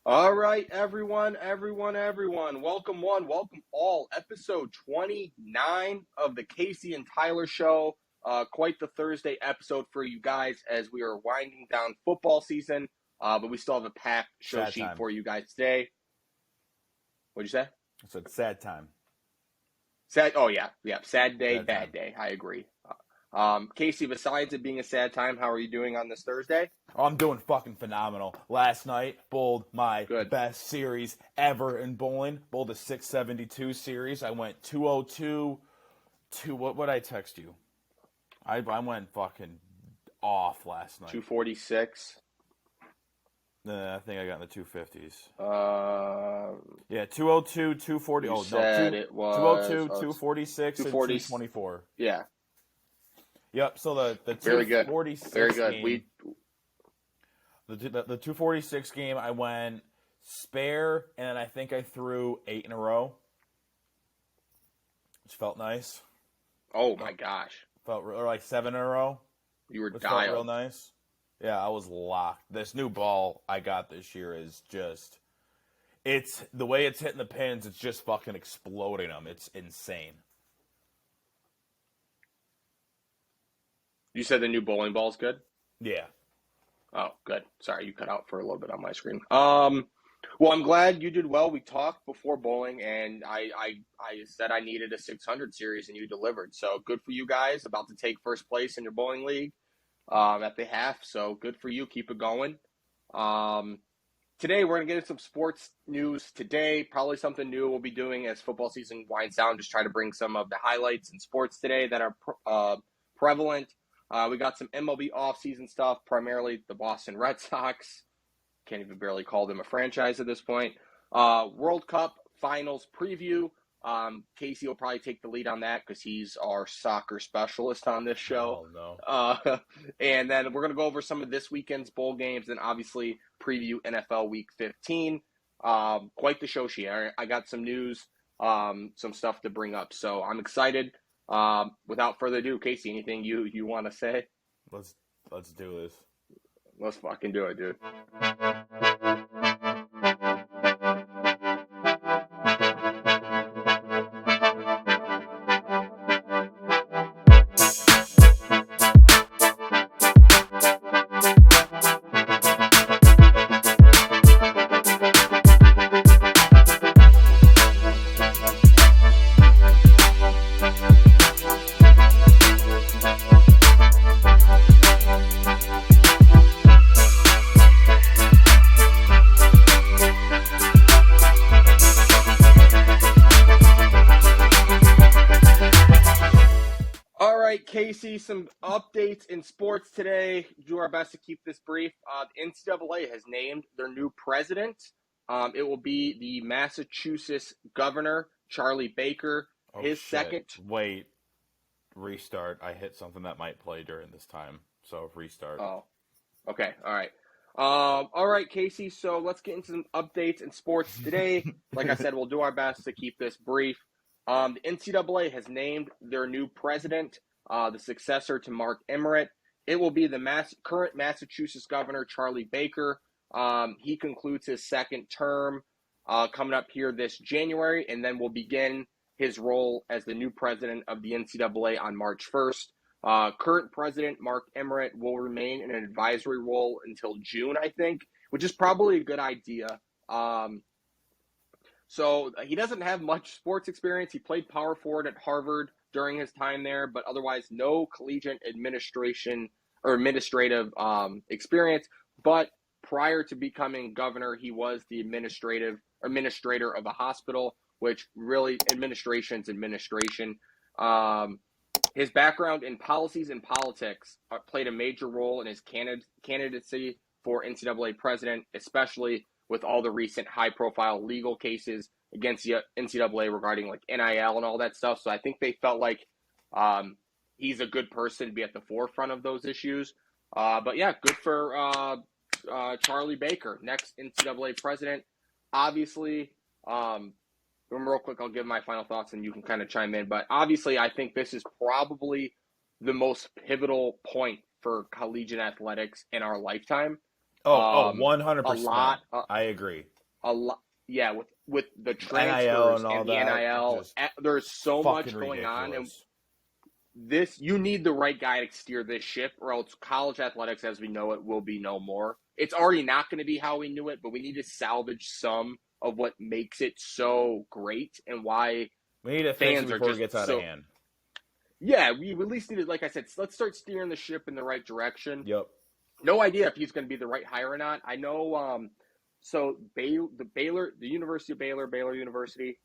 All right, everyone. Welcome one, welcome all. Episode 29 of the Casey and Tyler Show. Quite the Thursday episode for you guys as we are winding down football season, but we still have a packed show sheet for you guys today. What'd you say? I said sad time. Sad. Oh, yeah. Sad day, bad day. I agree. Casey, besides it being a sad time, how are you doing on this Thursday? Oh, I'm doing fucking phenomenal. Last night, bowled my best series ever in bowling. Bowled a 672 series. I went 202 to what would I text you? I went fucking off last night. 246. I think I got in the 250s. Yeah, 202, 240. You said it was 202, 246, 240. And 224. Yeah. Yep. So the 246 Very good. Game, the 246 game, I went spare, and I think I threw 8 in a row, which felt nice. Oh my gosh! Felt like 7 in a row. You were dialed. Felt real nice. Yeah, I was locked. This new ball I got this year is just, it's the way it's hitting the pins. It's just fucking exploding them. It's insane. You said the new bowling ball's good? Yeah. Oh, good. Sorry, you cut out for a little bit on my screen. Well, I'm glad you did well. We talked before bowling, and I said I needed a 600 series, and you delivered. So good for you guys. About to take first place in your bowling league at the half. So good for you. Keep it going. Today, we're going to get into some sports news today. Probably something new we'll be doing as football season winds down. Just try to bring some of the highlights in sports today that are prevalent. We got some MLB offseason stuff, primarily the Boston Red Sox. Can't even barely call them a franchise at this point. World Cup Finals preview. Casey will probably take the lead on that because he's our soccer specialist on this show. Oh, no. And then we're going to go over some of this weekend's bowl games and obviously preview NFL Week 15. Quite the show sheet. I got some news, some stuff to bring up. So I'm excited. Without further ado, Casey, anything you want to say? Let's do this. Let's fucking do it, dude. Casey, some updates in sports today. Do our best to keep this brief. The NCAA has named their new president. It will be the Massachusetts governor, Charlie Baker. Second. Wait. Restart. I hit something that might play during this time. So restart. Oh. Okay. All right. All right, Casey. So let's get into some updates in sports today. Like I said, we'll do our best to keep this brief. The NCAA has named their new president. The successor to Mark Emmert. It will be the current Massachusetts governor, Charlie Baker. He concludes his second term coming up here this January, and then will begin his role as the new president of the NCAA on March 1st. Current president, Mark Emmert, will remain in an advisory role until June, I think, which is probably a good idea. So he doesn't have much sports experience. He played power forward at Harvard during his time there, but otherwise no collegiate administration or administrative experience. But prior to becoming governor, he was the administrator of a hospital, which really administration's administration. His background in policies and politics played a major role in his candidacy for NCAA president, especially with all the recent high-profile legal cases against the NCAA regarding like NIL and all that stuff. So I think they felt like he's a good person to be at the forefront of those issues. But yeah, good for Charlie Baker, next NCAA president. Obviously, real quick, I'll give my final thoughts and you can kind of chime in. But obviously, I think this is probably the most pivotal point for collegiate athletics in our lifetime. 100%. I agree. a lot. Yeah, with the NIL transfers and all and the that, NIL, just there's so much fucking going on, and ridiculous. you need the right guy to steer this ship, or else college athletics as we know it will be no more. It's already not going to be how we knew it, but we need to salvage some of what makes it so great and why We need to fix it fans are before it just gets out of so. hand. Yeah, we at least need to, like I said, let's start steering the ship in the right direction. Yep. No idea if he's going to be the right hire or not. I know. So the University of Baylor University,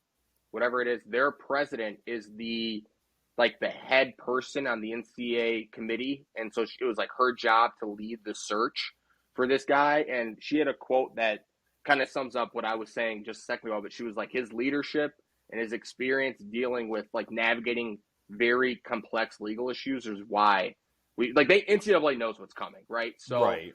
whatever it is, their president is the head person on the NCAA committee, and so it was like her job to lead the search for this guy. And she had a quote that kind of sums up what I was saying just a second ago. But she was like, his leadership and his experience dealing with like navigating very complex legal issues is why NCAA knows what's coming, right? So, right.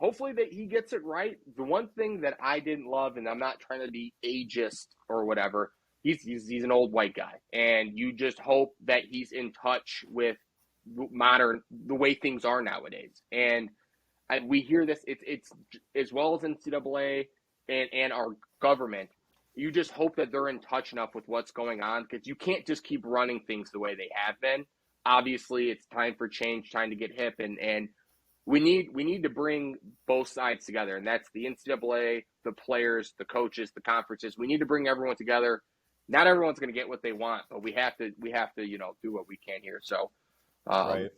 Hopefully that he gets it right. The one thing that I didn't love, and I'm not trying to be ageist or whatever, he's an old white guy, and you just hope that he's in touch with the way things are nowadays. And we hear this, it's as well as NCAA and our government. You just hope that they're in touch enough with what's going on, because you can't just keep running things the way they have been. Obviously, it's time for change, time to get hip, and we need to bring both sides together, and that's the NCAA, the players, the coaches, the conferences. We need to bring everyone together. Not everyone's going to get what they want, but we have to do what we can here. So, Right.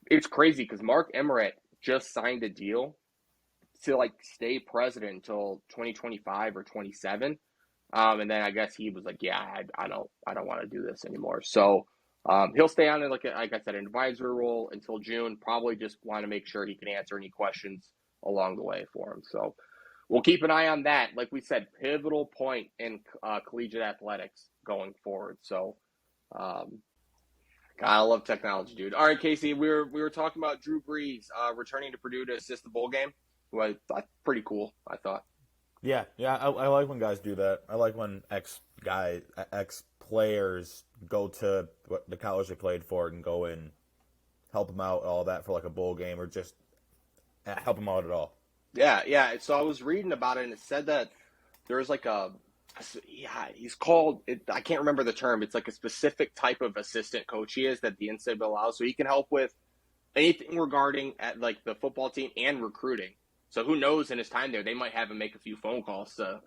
It's crazy because Mark Emmert just signed a deal to stay president until 2025 or 27, and then I guess he was like, yeah, I don't want to do this anymore. So. He'll stay on in like I said, an advisory role until June. Probably just want to make sure he can answer any questions along the way for him. So we'll keep an eye on that. Like we said, pivotal point in collegiate athletics going forward. So, God, I love technology, dude. All right, Casey, we were talking about Drew Brees returning to Purdue to assist the bowl game. Well, that's pretty cool, I thought. Yeah. I like when guys do that. I like when ex players go to the college they played for and go and help them out, all that for like a bowl game, or just help them out at all. Yeah. So I was reading about it, and it said that there's he's called, I can't remember the term. It's like a specific type of assistant coach he is that the NCAA allows. So he can help with anything regarding at like the football team and recruiting. So who knows, in his time there, they might have him make a few phone calls to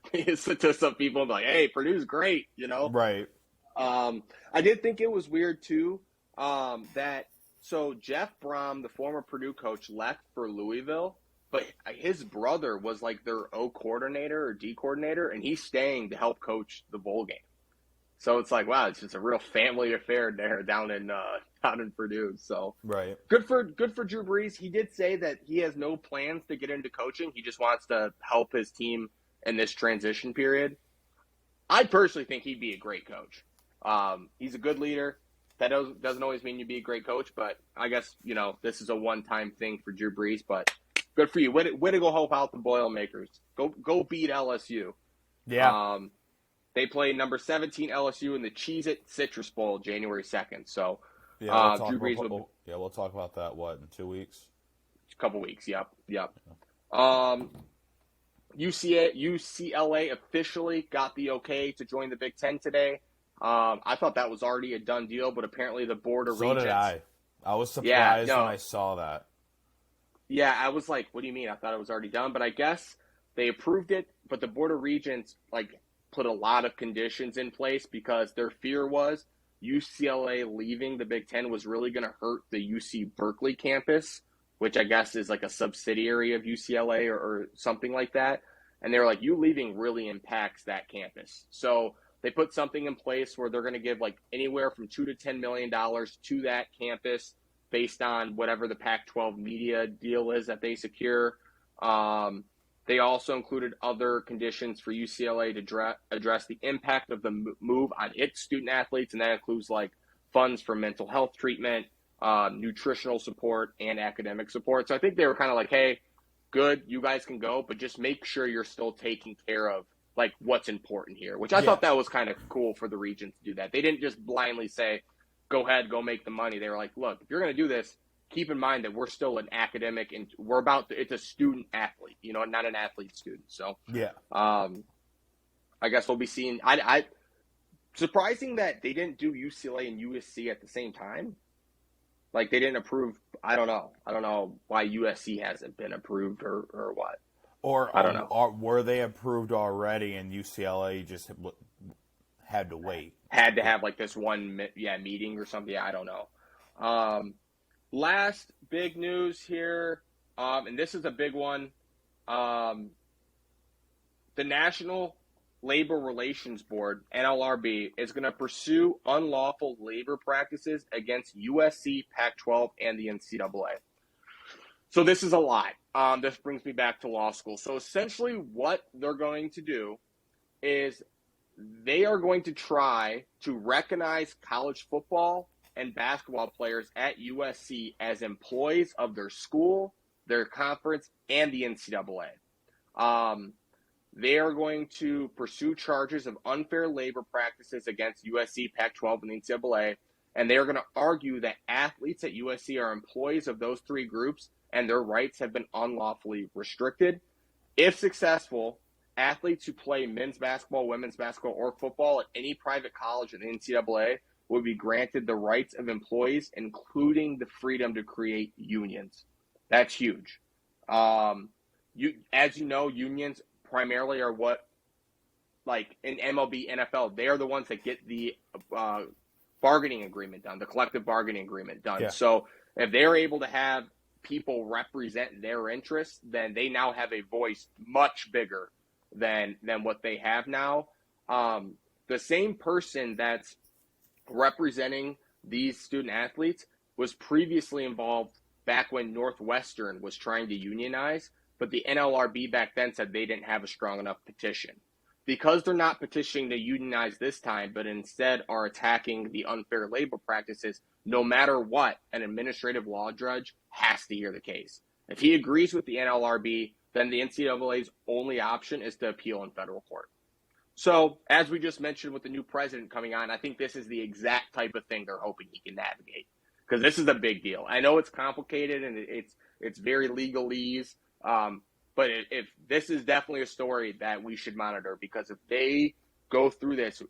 some people and be like, hey, Purdue's great, Right. I did think it was weird too, so Jeff Brom, the former Purdue coach, left for Louisville, but his brother was like their O coordinator or D coordinator, and he's staying to help coach the bowl game. So it's like, wow, it's just a real family affair there down in Purdue. So right. Good for Drew Brees. He did say that he has no plans to get into coaching. He just wants to help his team in this transition period. I personally think he'd be a great coach. He's a good leader. That doesn't always mean you'd be a great coach, but I guess, this is a one-time thing for Drew Brees, but good for you. Way to go help out the Boilermakers. Go beat LSU. Yeah. They play number 17 LSU in the Cheez-It Citrus Bowl January 2nd. So, yeah, Drew Brees we'll talk about that, in 2 weeks? A couple weeks, yep. UCLA officially got the okay to join the Big Ten today. I thought that was already a done deal, but apparently the Board of Regents. So did I. I was surprised when I saw that. Yeah, I was like, what do you mean? I thought it was already done, but I guess they approved it, but the Board of Regents put a lot of conditions in place because their fear was UCLA leaving the Big Ten was really going to hurt the UC Berkeley campus, which I guess is like a subsidiary of UCLA or something like that. And they were like, you leaving really impacts that campus. So they put something in place where they're going to give anywhere from $2 to $10 million to that campus based on whatever the Pac-12 media deal is that they secure. They also included other conditions for UCLA to address the impact of the move on its student athletes, and that includes funds for mental health treatment, nutritional support, and academic support. So I think they were kind of like, hey, good, you guys can go, but just make sure you're still taking care of what's important here, which I thought that was kind of cool for the region to do that. They didn't just blindly say, go ahead, go make the money. They were like, look, if you're going to do this, keep in mind that we're still an academic and it's a student athlete, not an athlete student. So, yeah. I guess we'll be seeing. Surprising that they didn't do UCLA and USC at the same time. Like they didn't approve. I don't know. I don't know why USC hasn't been approved or what. Or I don't know. Or were they approved already and UCLA just had to wait? Had to have like this one meeting or something. Yeah, I don't know. Last big news here, and this is a big one. The National Labor Relations Board, NLRB, is going to pursue unlawful labor practices against USC, Pac-12, and the NCAA. So this is a lot. This brings me back to law school. So essentially what they're going to do is they are going to try to recognize college football and basketball players at USC as employees of their school, their conference, and the NCAA. They are going to pursue charges of unfair labor practices against USC, Pac-12, and the NCAA, and they are going to argue that athletes at USC are employees of those three groups and their rights have been unlawfully restricted. If successful, athletes who play men's basketball, women's basketball, or football at any private college in the NCAA would be granted the rights of employees, including the freedom to create unions. That's huge. As you know, unions primarily are what, like in MLB, NFL, they are the ones that get the bargaining agreement done, the collective bargaining agreement done. Yeah. So if they're able to have people represent their interests, then they now have a voice much bigger than what they have now. The same person that's representing these student athletes was previously involved back when Northwestern was trying to unionize, but the NLRB back then said they didn't have a strong enough petition. Because they're not petitioning to unionize this time, but instead are attacking the unfair labor practices, no matter what, an administrative law judge has to hear the case. If he agrees with the NLRB, then the NCAA's only option is to appeal in federal court. So, as we just mentioned with the new president coming on, I think this is the exact type of thing they're hoping he can navigate. Because this is a big deal. I know it's complicated and it's very legalese, but if this is definitely a story that we should monitor, because if they go through this,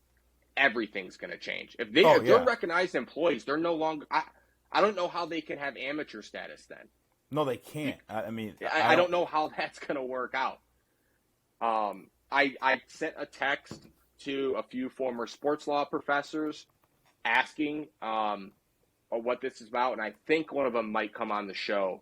everything's going to change. If they're recognized employees, they're no longer. I don't know how they can have amateur status then. No, they can't. I mean, I don't know how that's going to work out. I sent a text to a few former sports law professors asking what this is about, and I think one of them might come on the show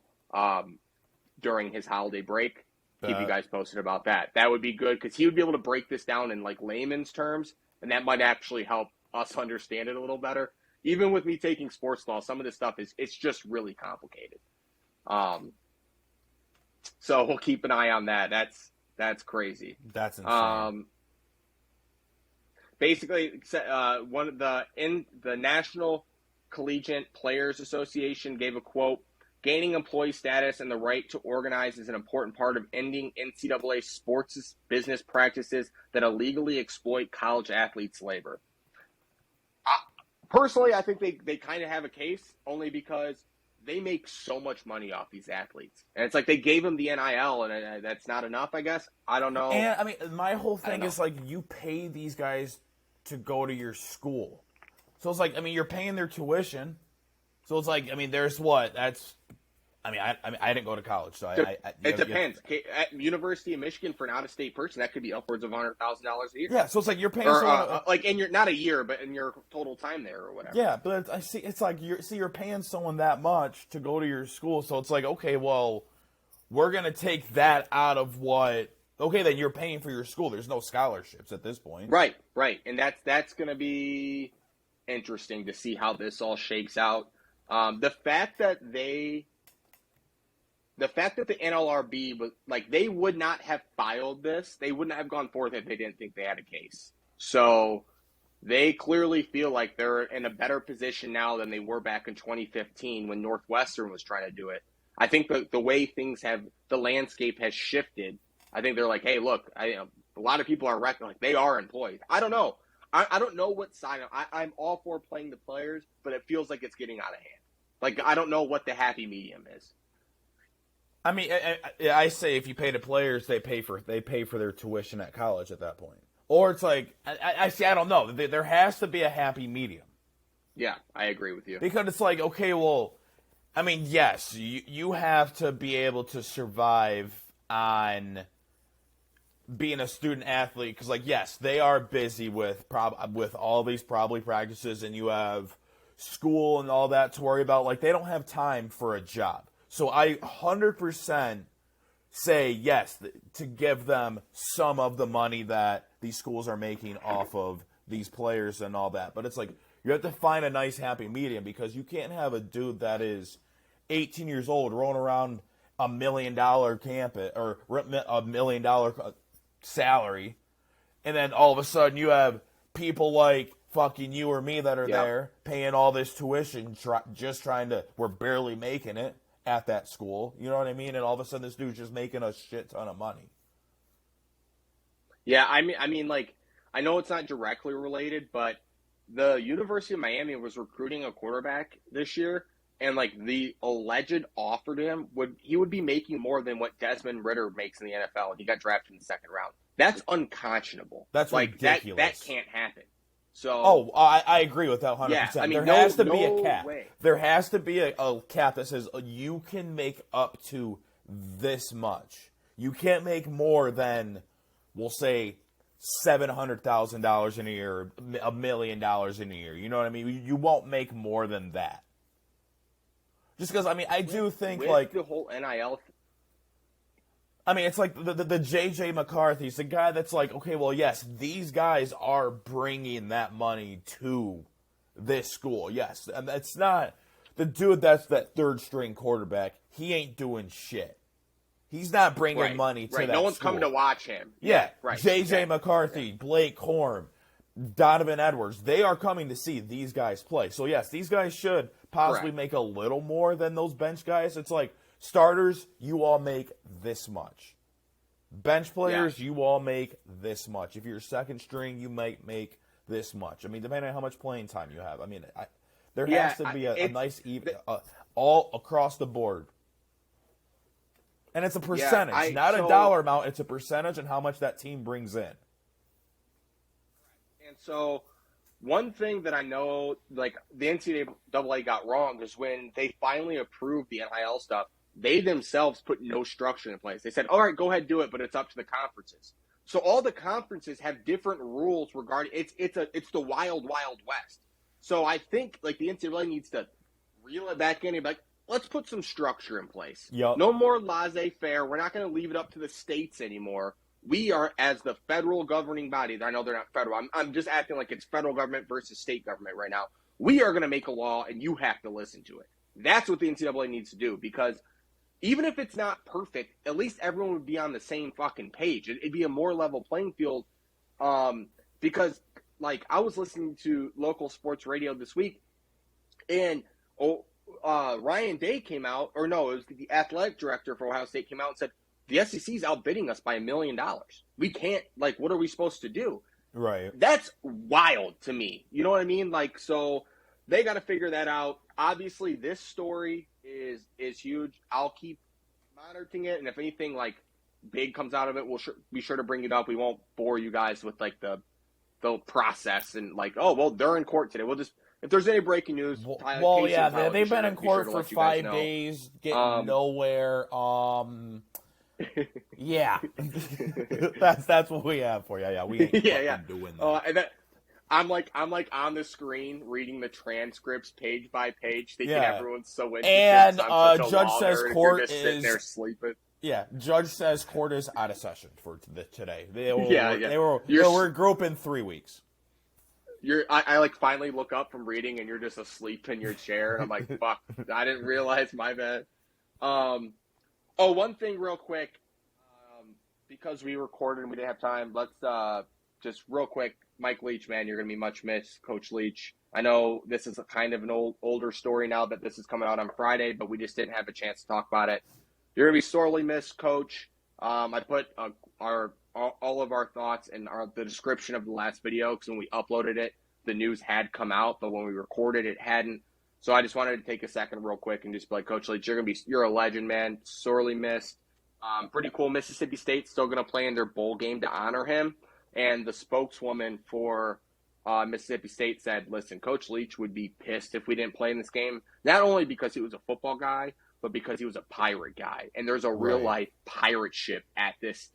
during his holiday break. Keep you guys posted about that. That would be good because he would be able to break this down in like layman's terms, and that might actually help us understand it a little better. Even with me taking sports law, some of this stuff it's just really complicated. So we'll keep an eye on that. That's crazy. That's insane. Basically, the National Collegiate Players Association gave a quote: "Gaining employee status and the right to organize is an important part of ending NCAA sports business practices that illegally exploit college athletes' labor." Personally, I think they kind of have a case, only because they make so much money off these athletes. And it's like they gave them the NIL, and that's not enough, I guess. I don't know. And, I mean, my whole thing is, like, you pay these guys to go to your school. So it's like, I mean, you're paying their tuition. So it's like, I mean, there's what? That's, I mean, I didn't go to college, so it depends. At University of Michigan, for an out-of-state person, that could be upwards of $100,000 a year. Yeah, so it's like you're paying someone, like in your, not a year, but in your total time there or whatever. Yeah, but I see. It's like you're paying someone that much to go to your school, so it's like, okay, well, we're gonna take that out of what. Okay, then you're paying for your school. There's no scholarships at this point. Right, and that's gonna be interesting to see how this all shakes out. The fact that the NLRB was like, they would not have filed this, they wouldn't have gone forth if they didn't think they had a case. So they clearly feel like they're in a better position now than they were back in 2015 when Northwestern was trying to do it. I think the way things the landscape has shifted, I think they're like, hey, look, a lot of people are like they are employed. I don't know. I don't know what side. I'm all for playing the players, but it feels like it's getting out of hand. Like, I don't know what the happy medium is. I mean, I say if you pay the players, they pay for their tuition at college at that point. Or it's like, I don't know. There has to be a happy medium. Yeah, I agree with you. Because it's like, okay, well, I mean, yes, you have to be able to survive on being a student athlete. Because, like, yes, they are busy with all these probably practices, and you have school and all that to worry about. Like, they don't have time for a job. So I 100% say yes to give them some of the money that these schools are making off of these players and all that. But it's like you have to find a nice happy medium because you can't have a dude that is 18 years old rolling around $1 million campus or $1 million salary, and then all of a sudden you have people like fucking you or me that are there paying all this tuition, just trying to, we're barely making it at that school, you know what I mean? And all of a sudden this dude's just making a shit ton of money. Yeah, I mean, like, I know it's not directly related, but the University of Miami was recruiting a quarterback this year, and like the alleged offer to him he would be making more than what Desmond Ridder makes in the NFL, and he got drafted in the second round. That's unconscionable. That's like ridiculous. That can't happen. So, I agree with that 100%. Yeah, I mean, there has to be a cap. Way. There has to be a cap that says you can make up to this much. You can't make more than, we'll say, $700,000 in a year, $1 million in a year. You know what I mean? You won't make more than that. Just because, I mean, I do think, like, the whole NIL I mean, it's like the J.J. McCarthy's the guy that's like, okay, well, yes, these guys are bringing that money to this school, yes. And that's not the dude that's that third-string quarterback. He ain't doing shit. He's not bringing money to that No one's school. coming to watch him. Yeah, right. J.J. McCarthy, Blake Horn, Donovan Edwards, they are coming to see these guys play. So, yes, these guys should possibly make a little more than those bench guys. It's like, starters, you all make this much. Bench players, you all make this much. If you're second string, you might make this much. I mean, depending on how much playing time you have. I mean, there has to be a nice even all across the board. And it's a percentage, not a dollar amount. It's a percentage and how much that team brings in. And so one thing that I know, like, the NCAA got wrong is when they finally approved the NIL stuff, they themselves put no structure in place. They said, all right, go ahead, do it, but it's up to the conferences. So all the conferences have different rules regarding it's the wild, wild west. So I think, like, the NCAA needs to reel it back in and be like, let's put some structure in place. Yep. No more laissez-faire. We're not going to leave it up to the states anymore. We are, as the federal governing body, I know they're not federal. I'm just acting like it's federal government versus state government right now. We are going to make a law, and you have to listen to it. That's what the NCAA needs to do, because even if it's not perfect, at least everyone would be on the same fucking page. It'd be a more level playing field, because, like, I was listening to local sports radio this week, and Ryan Day came out, or no, it was the athletic director for Ohio State came out and said, the SEC's outbidding us by $1 million. We can't, like, what are we supposed to do? Right. That's wild to me. You know what I mean? Like, so they got to figure that out. Obviously, this story is huge. I'll keep monitoring it, and if anything, like, big comes out of it, we'll be sure to bring it up. We won't bore you guys with, like, the process and, like, oh, well, they're in court today. We'll just, if there's any breaking news, they've been in court for 5 days, getting nowhere. Yeah, that's what we have for you. Yeah, we ain't doing that. And I'm like on the screen reading the transcripts page by page, thinking everyone's so interested. And judge says court is sitting there sleeping. Yeah, judge says court is out of session for today. They were grouping 3 weeks. I like finally look up from reading, and you're just asleep in your chair. And I'm like, fuck, I didn't realize, my bad. One thing real quick, because we recorded and we didn't have time, let's just real quick, Mike Leach, man, you're going to be much missed, Coach Leach. I know this is a kind of an older story now that this is coming out on Friday, but we just didn't have a chance to talk about it. You're going to be sorely missed, Coach. I put all of our thoughts in the description of the last video, because when we uploaded it, the news had come out, but when we recorded it hadn't. So I just wanted to take a second real quick and just be like, Coach Leach, you're a legend, man. Sorely missed. Pretty cool. Mississippi State's still going to play in their bowl game to honor him. And the spokeswoman for Mississippi State said, listen, Coach Leach would be pissed if we didn't play in this game, not only because he was a football guy, but because he was a pirate guy. And there's a real-life pirate ship at this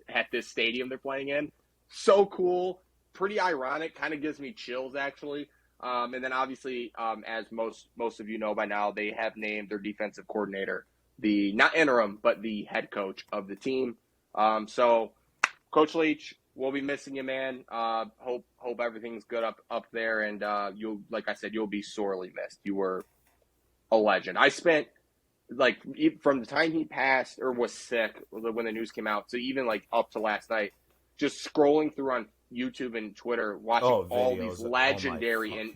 stadium they're playing in. So cool. Pretty ironic. Kind of gives me chills, actually. And then, obviously, as most of you know by now, they have named their defensive coordinator, the not interim, but the head coach of the team. So, Coach Leach, we'll be missing you, man. Hope everything's good up there, and you'll, like I said, you'll be sorely missed. You were a legend. I spent from the time he passed or was sick when the news came out, to even up to last night, just scrolling through on YouTube and Twitter, watching all these legendary and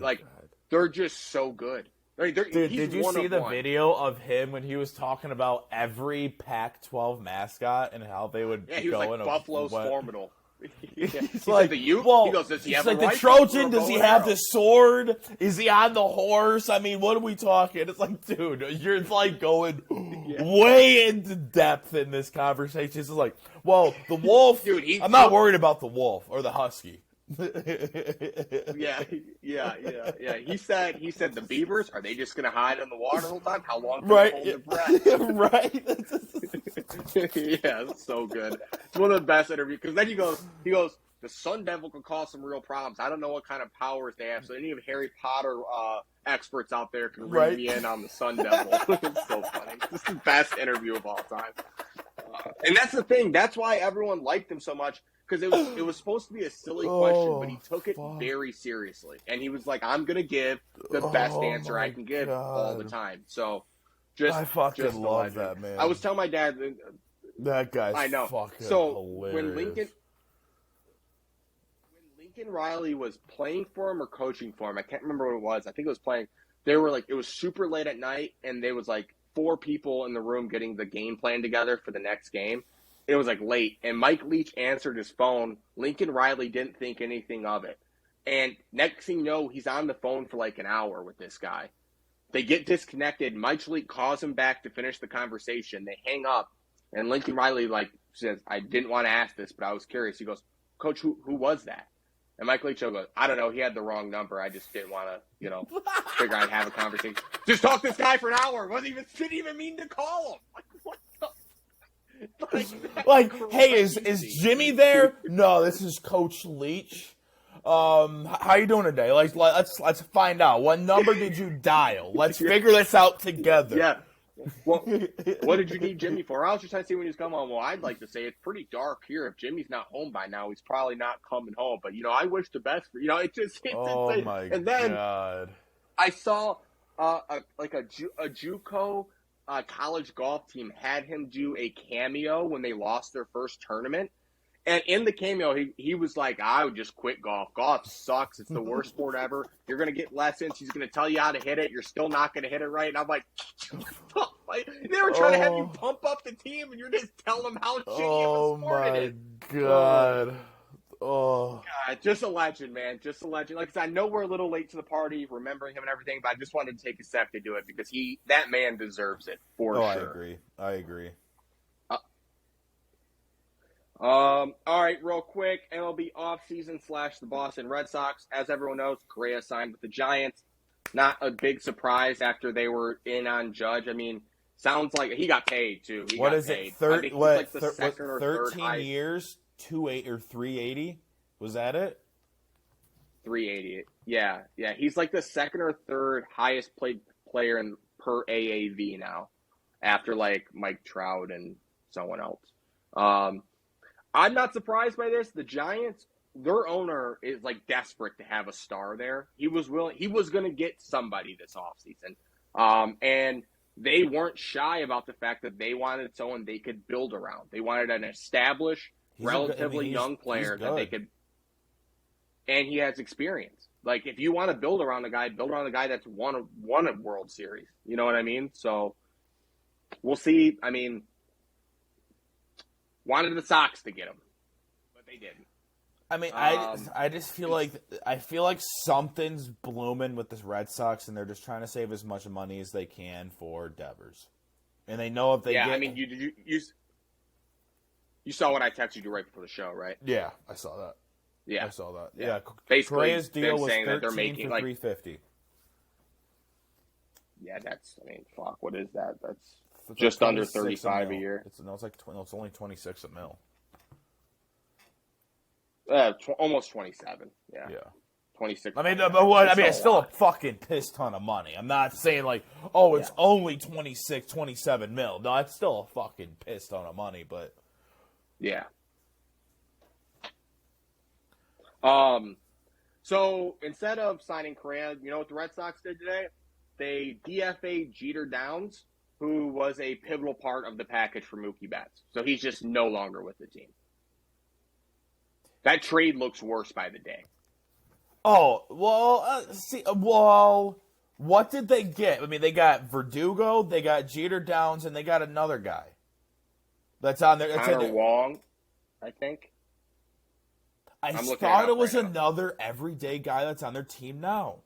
they're just so good. Dude, did you see the video of him when he was talking about every Pac-12 mascot and how they would he was like Buffalo's formidable. He's like, he goes, does he have the Trojan, does he have the sword? Is he on the horse? I mean, what are we talking? It's like, dude, you're going way into depth in this conversation. It's like, well, the wolf, dude, I'm not worried about the wolf or the husky. yeah. He said the beavers, are they just gonna hide in the water the whole time? How long can they hold their breath? Right. Yeah, it's so good. It's one of the best interviews, because then he goes, the Sun Devil could cause some real problems. I don't know what kind of powers they have, so any of Harry Potter experts out there can rein me in on the Sun Devil. It's so funny. This is the best interview of all time. And that's the thing. That's why everyone liked him so much. Because it was supposed to be a silly question, but he took it very seriously. And he was like, I'm going to give the best answer I can give all the time. So, I fucking love that, man. I was telling my dad. That guy's fucking hilarious. When Lincoln Riley was playing for him or coaching for him, I can't remember what it was. I think it was playing. They were it was super late at night, and there was 4 people in the room getting the game plan together for the next game. It was late, and Mike Leach answered his phone. Lincoln Riley didn't think anything of it. And next thing you know, he's on the phone for an hour with this guy. They get disconnected. Mike Leach calls him back to finish the conversation. They hang up, and Lincoln Riley says, I didn't want to ask this, but I was curious. He goes, Coach, who was that? And Mike Leach goes, I don't know. He had the wrong number. I just didn't want to, figure I'd have a conversation. Just talk to this guy for an hour. Didn't even mean to call him. What the? Hey, is Jimmy there? No, this is Coach Leach. How you doing today? Let's find out. What number did you dial? Let's figure this out together. Yeah. Well, what did you need Jimmy for? I was just trying to see when he's coming home. Well, I'd like to say it's pretty dark here. If Jimmy's not home by now, he's probably not coming home. But I wish the best for it's insane. My and then God. I saw a JUCO college golf team had him do a cameo when they lost their first tournament. And in the cameo, he was like, I would just quit golf. Golf sucks. It's the worst sport ever. You're going to get lessons. He's going to tell you how to hit it. You're still not going to hit it right. And I'm like, they were trying to have you pump up the team, and you're just telling them how shitty of a sport it is. Oh, my God. Oh. God, just a legend, man. Just a legend. Like I said, I know we're a little late to the party, remembering him and everything, but I just wanted to take a sec to do it because that man deserves it for sure. I agree. All right, real quick, MLB offseason / the Boston Red Sox. As everyone knows, Correa signed with the Giants. Not a big surprise after they were in on Judge. I mean, sounds like he got paid too. What is it? 13 years, 380? Was that it? 380. Yeah. He's like the second or third highest paid player per AAV now, after Mike Trout and someone else. I'm not surprised by this. The Giants, their owner is desperate to have a star there. He was going to get somebody this offseason. And they weren't shy about the fact that they wanted someone they could build around. They wanted an established, relatively young player that they could, and he has experience. If you want to build around a guy that's won a World Series. You know what I mean? So we'll see. I mean, wanted the Sox to get him, but they didn't. I mean, I just feel like something's blooming with this Red Sox, and they're just trying to save as much money as they can for Devers, and they know if they get. I mean, you saw what I texted you right before the show, right? Yeah, I saw that. Yeah, I saw that. Yeah, basically, Correa's deal was saying that they're 13 making for $350. Yeah, fuck. What is that? That's just under 35 a year. It's only 26 a mil. Almost 27. Yeah. 26. I mean, it's still a fucking piss ton of money. I'm not saying it's only 26, 27 mil. No, it's still a fucking piss ton of money, but yeah. So instead of signing Correa, you know what the Red Sox did today? They DFA'd Jeter Downs, who was a pivotal part of the package for Mookie Betts. So he's just no longer with the team. That trade looks worse by the day. Oh, well, what did they get? I mean, they got Verdugo, they got Jeter Downs, and they got another guy. That's on there. Connor Wong, I think. I thought it was another everyday guy that's on their team now.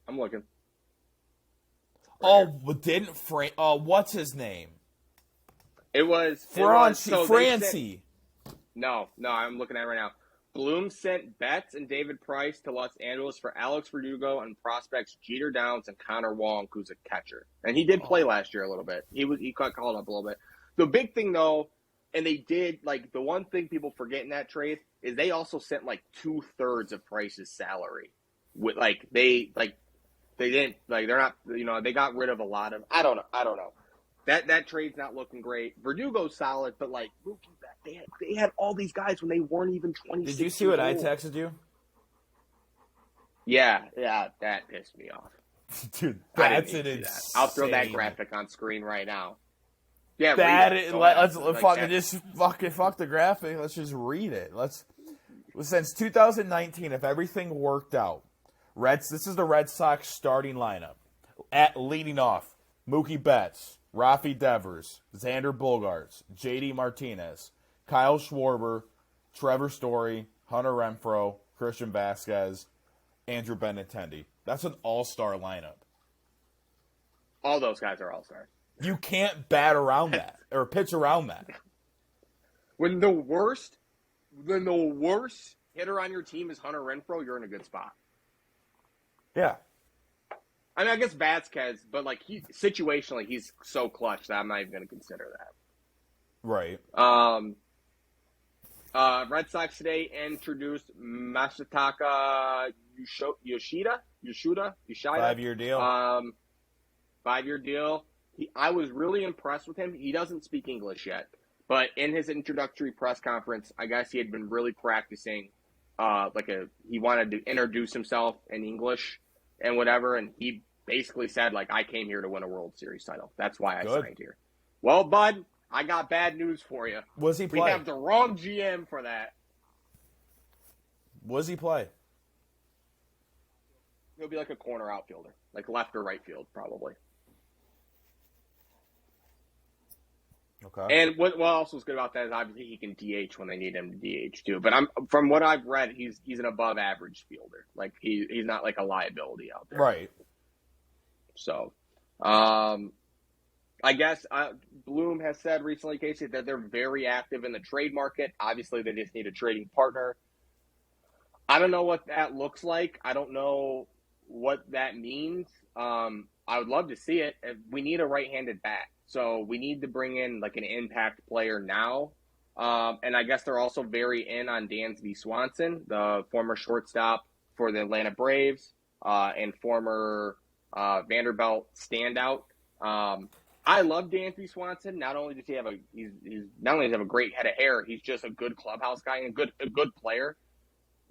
I'm looking. What's his name? It was Francie. No, I'm looking at it right now. Bloom sent Betts and David Price to Los Angeles for Alex Verdugo and prospects Jeter Downs and Connor Wong, who's a catcher. And he did play last year a little bit. He got called up a little bit. The big thing, though, and they did, the one thing people forget in that trade is they also sent, 2/3 of Price's salary. With, they didn't, they're not, they got rid of a lot of, I don't know. That trade's not looking great. Verdugo's solid, but they had all these guys when they weren't even 26. Did you see what I texted you? Yeah, that pissed me off. Dude, that's an insane. I'll throw that graphic on screen right now. Yeah, let's fuck the graphic. Let's just read it. Since 2019, if everything worked out, this is the Red Sox starting lineup. Leading off, Mookie Betts, Rafi Devers, Xander Bogaerts, J.D. Martinez, Kyle Schwarber, Trevor Story, Hunter Renfroe, Christian Vasquez, Andrew Benintendi. That's an all-star lineup. All those guys are all-stars. You can't bat around that or pitch around that. When the worst hitter on your team is Hunter Renfroe, you're in a good spot. Yeah. I mean, I guess Vasquez, but situationally, he's so clutch that I'm not even going to consider that. Right. Red Sox today introduced Masataka Yoshida. 5-year deal. 5-year deal. I was really impressed with him. He doesn't speak English yet, but in his introductory press conference, I guess he had been really practicing. He wanted to introduce himself in English and whatever, and he basically said, I came here to win a World Series title. That's why I signed here. Well, bud, I got bad news for you. Was he play? We have the wrong GM for that. Was he play? He'll be a corner outfielder, left or right field, probably. Okay. And what else was good about that is obviously he can DH when they need him to DH too. But from what I've read, he's an above average fielder. He's not a liability out there. Right. So, I guess Bloom has said recently, Casey, that they're very active in the trade market. Obviously, they just need a trading partner. I don't know what that looks like. I don't know what that means. I would love to see it. We need a right-handed bat. So we need to bring in an impact player now. And I guess they're also very in on Dansby Swanson, the former shortstop for the Atlanta Braves and former Vanderbilt standout. I love Dansby Swanson. Not only does he have a great head of hair, he's just a good clubhouse guy and a good player.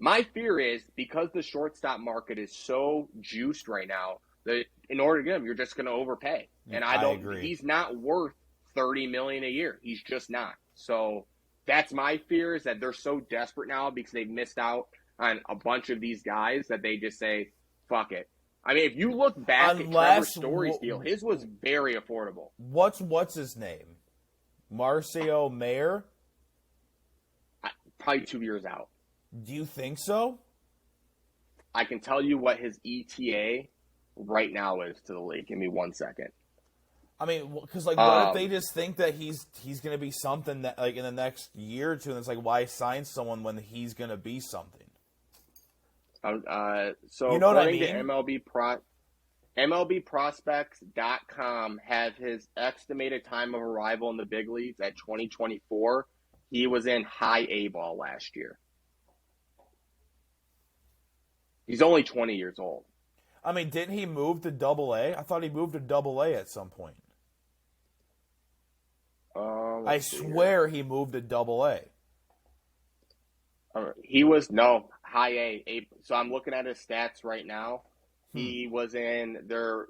My fear is because the shortstop market is so juiced right now that in order to get him, you're just going to overpay. And I agree. He's not worth $30 million a year. He's just not. So that's my fear is that they're so desperate now because they've missed out on a bunch of these guys that they just say, fuck it. I mean, if you look back at Trevor Story's deal, his was very affordable. What's his name? Marcio Mayer? probably 2 years out. Do you think so? I can tell you what his ETA right now is to the league. Give me 1 second. I mean, because what if they just think that he's going to be something that in the next year or two, and it's why sign someone when he's going to be something? So you know according what I mean? to MLBprospects.com have his estimated time of arrival in the big leagues at 2024. He was in high A ball last year. He's only 20 years old. I mean, didn't he move to Double A? I thought he moved to Double A at some point. I swear he moved to Double A. He was high A. So I'm looking at his stats right now. He was in their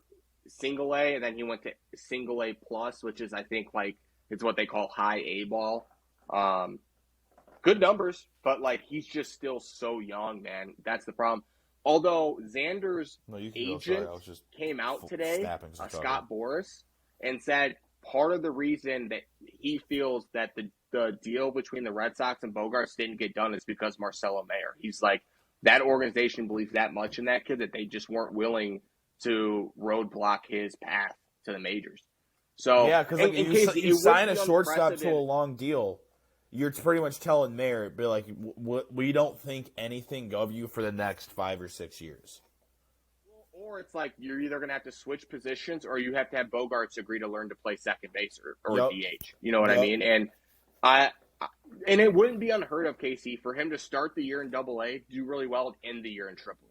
single A, and then he went to single A plus, which is I think it's what they call high A ball. Good numbers, but he's just still so young, man. That's the problem. Although Xander's agent came out today, Scott Boras, and said part of the reason that he feels that the deal between the Red Sox and Bogarts didn't get done is because Marcelo Mayer. He's that organization believes that much in that kid that they just weren't willing to roadblock his path to the majors. So yeah, because you sign a shortstop to a long deal, you're pretty much telling Mayer, we don't think anything of you for the next 5 or 6 years. Or it's you're either going to have to switch positions, or you have to have Bogarts agree to learn to play second base or DH. You know what I mean? And and it wouldn't be unheard of, Casey, for him to start the year in Double A, do really well, and end the year in Triple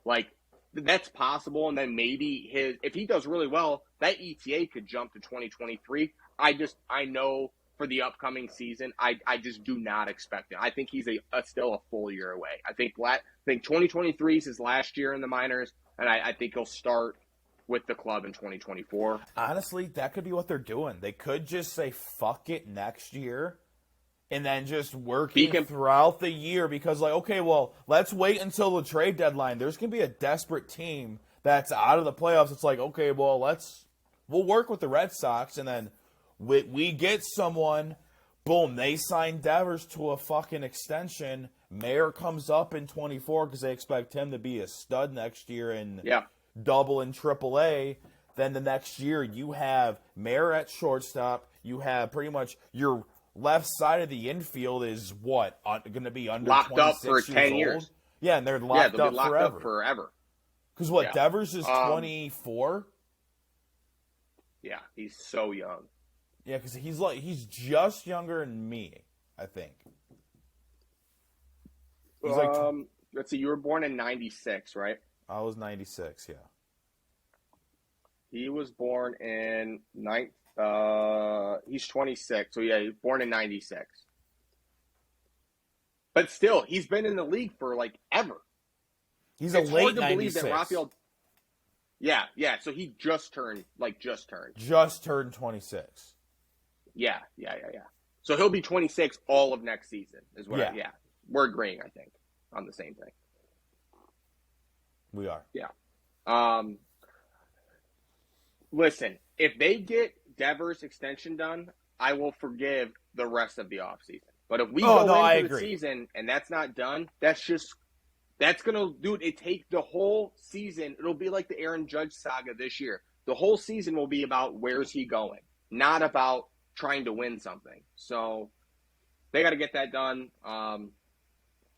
A. That's possible, and then maybe if he does really well, that ETA could jump to 2023. I know for the upcoming season, I just do not expect it. I think he's still a full year away. I think 2023 is his last year in the minors, and I think he'll start with the club in 2024. Honestly, that could be what they're doing. They could just say, fuck it next year, and then just working throughout the year because, let's wait until the trade deadline. There's going to be a desperate team that's out of the playoffs. It's we'll work with the Red Sox, and then we get someone, boom, they sign Devers to a fucking extension. Mayer comes up in 24 because they expect him to be a stud next year in double and triple A. Then the next year you have Mayer at shortstop. You have pretty much your left side of the infield is going to be under locked 26 up for 10 years. Old? Yeah, and they're locked they'll up be locked forever. Up forever. Because Devers is 24? Yeah, he's so young. Yeah, because he's just younger than me, I think. He's let's see, you were born in 96, right? I was 96, yeah. He was born in he's 26, so yeah, he was born in 96. But still, he's been in the league for ever. He's a late 96. That Rafael. Yeah, so he just turned. Just turned 26. Yeah. So he'll be 26 all of next season, is what we're agreeing, I think, on the same thing. We are. Yeah. Listen, if they get Devers' extension done, I will forgive the rest of the offseason. But if we go into the season and that's not done, that's going to, dude, it take the whole season. It'll be like the Aaron Judge saga this year. The whole season will be about where's he going, not about trying to win something. So they got to get that done.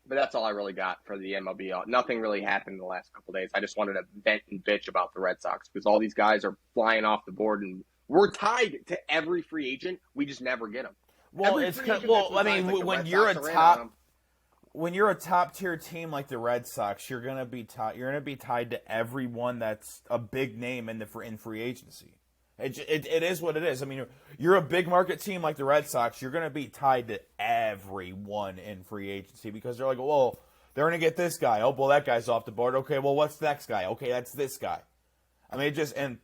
But that's all I really got for the MLB. Nothing really happened in the last couple of days. I just wanted to vent and bitch about the Red Sox because all these guys are flying off the board, and we're tied to every free agent. We just never get them. Well, when you're a top tier team like the Red Sox, you're gonna be tied to everyone that's a big name in free agency. It is what it is. I mean, you're a big market team like the Red Sox. You're going to be tied to everyone in free agency because they're they're going to get this guy. Oh, well, that guy's off the board. Okay, well, what's the next guy? Okay, that's this guy. I mean, and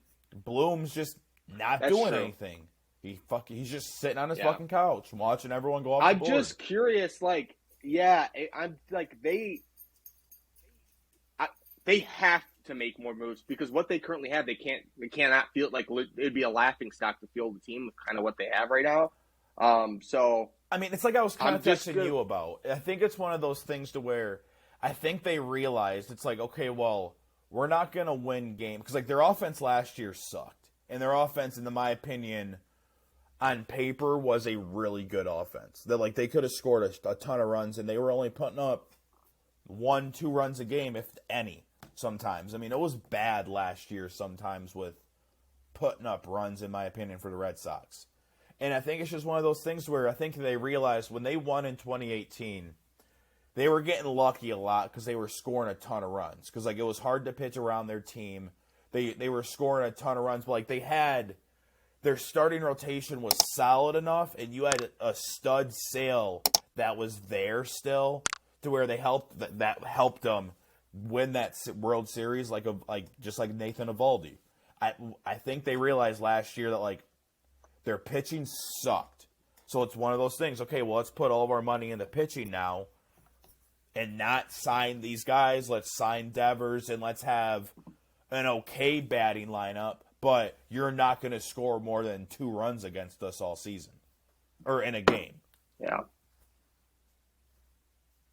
Bloom's just not doing anything. He's just sitting on his fucking couch watching everyone go off the board. I'm just curious, they have to make more moves because what they currently have, they cannot feel it'd be a laughing stock to field the team with kind of what they have right now. So I mean, it's like I was kind of texting you about. I think it's one of those things to where I think they realized it's like, okay, well, we're not going to win games. Because, like, their offense last year sucked. And their offense, in my opinion, on paper was a really good offense. That, like, they could have scored a ton of runs, and they were only putting up 1-2 runs a game, if any, sometimes. I mean, it was bad last year sometimes with putting up runs, in my opinion, for the Red Sox. And I think it's just one of those things where I think they realized when they won in 2018, they were getting lucky a lot because they were scoring a ton of runs. Because, like, it was hard to pitch around their team. They were scoring a ton of runs, but, like, they had their starting rotation was solid enough, and you had a stud Sale that was there still to where they that helped them win that World Series, just like Nathan Eovaldi. I think they realized last year that, like, their pitching sucked. So it's one of those things. Okay, well, let's put all of our money into pitching now and not sign these guys. Let's sign Devers and let's have an okay batting lineup, but you're not going to score more than 2 runs against us all season or in a game. Yeah.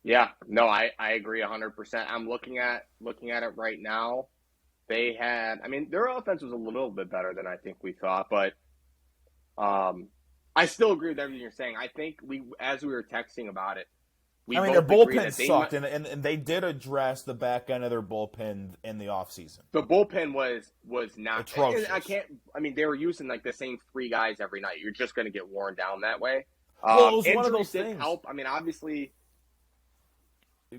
Yeah. No, I agree 100%. I'm looking at it right now. They had, I mean, their offense was a little bit better than I think we thought, but I still agree with everything you're saying. I think as we were texting about it, their bullpen sucked, and they did address the back end of their bullpen in the offseason. The bullpen was not atrocious. They were using like the same 3 guys every night. You're just going to get worn down that way. Well, it was one of those things. Help. I mean, obviously.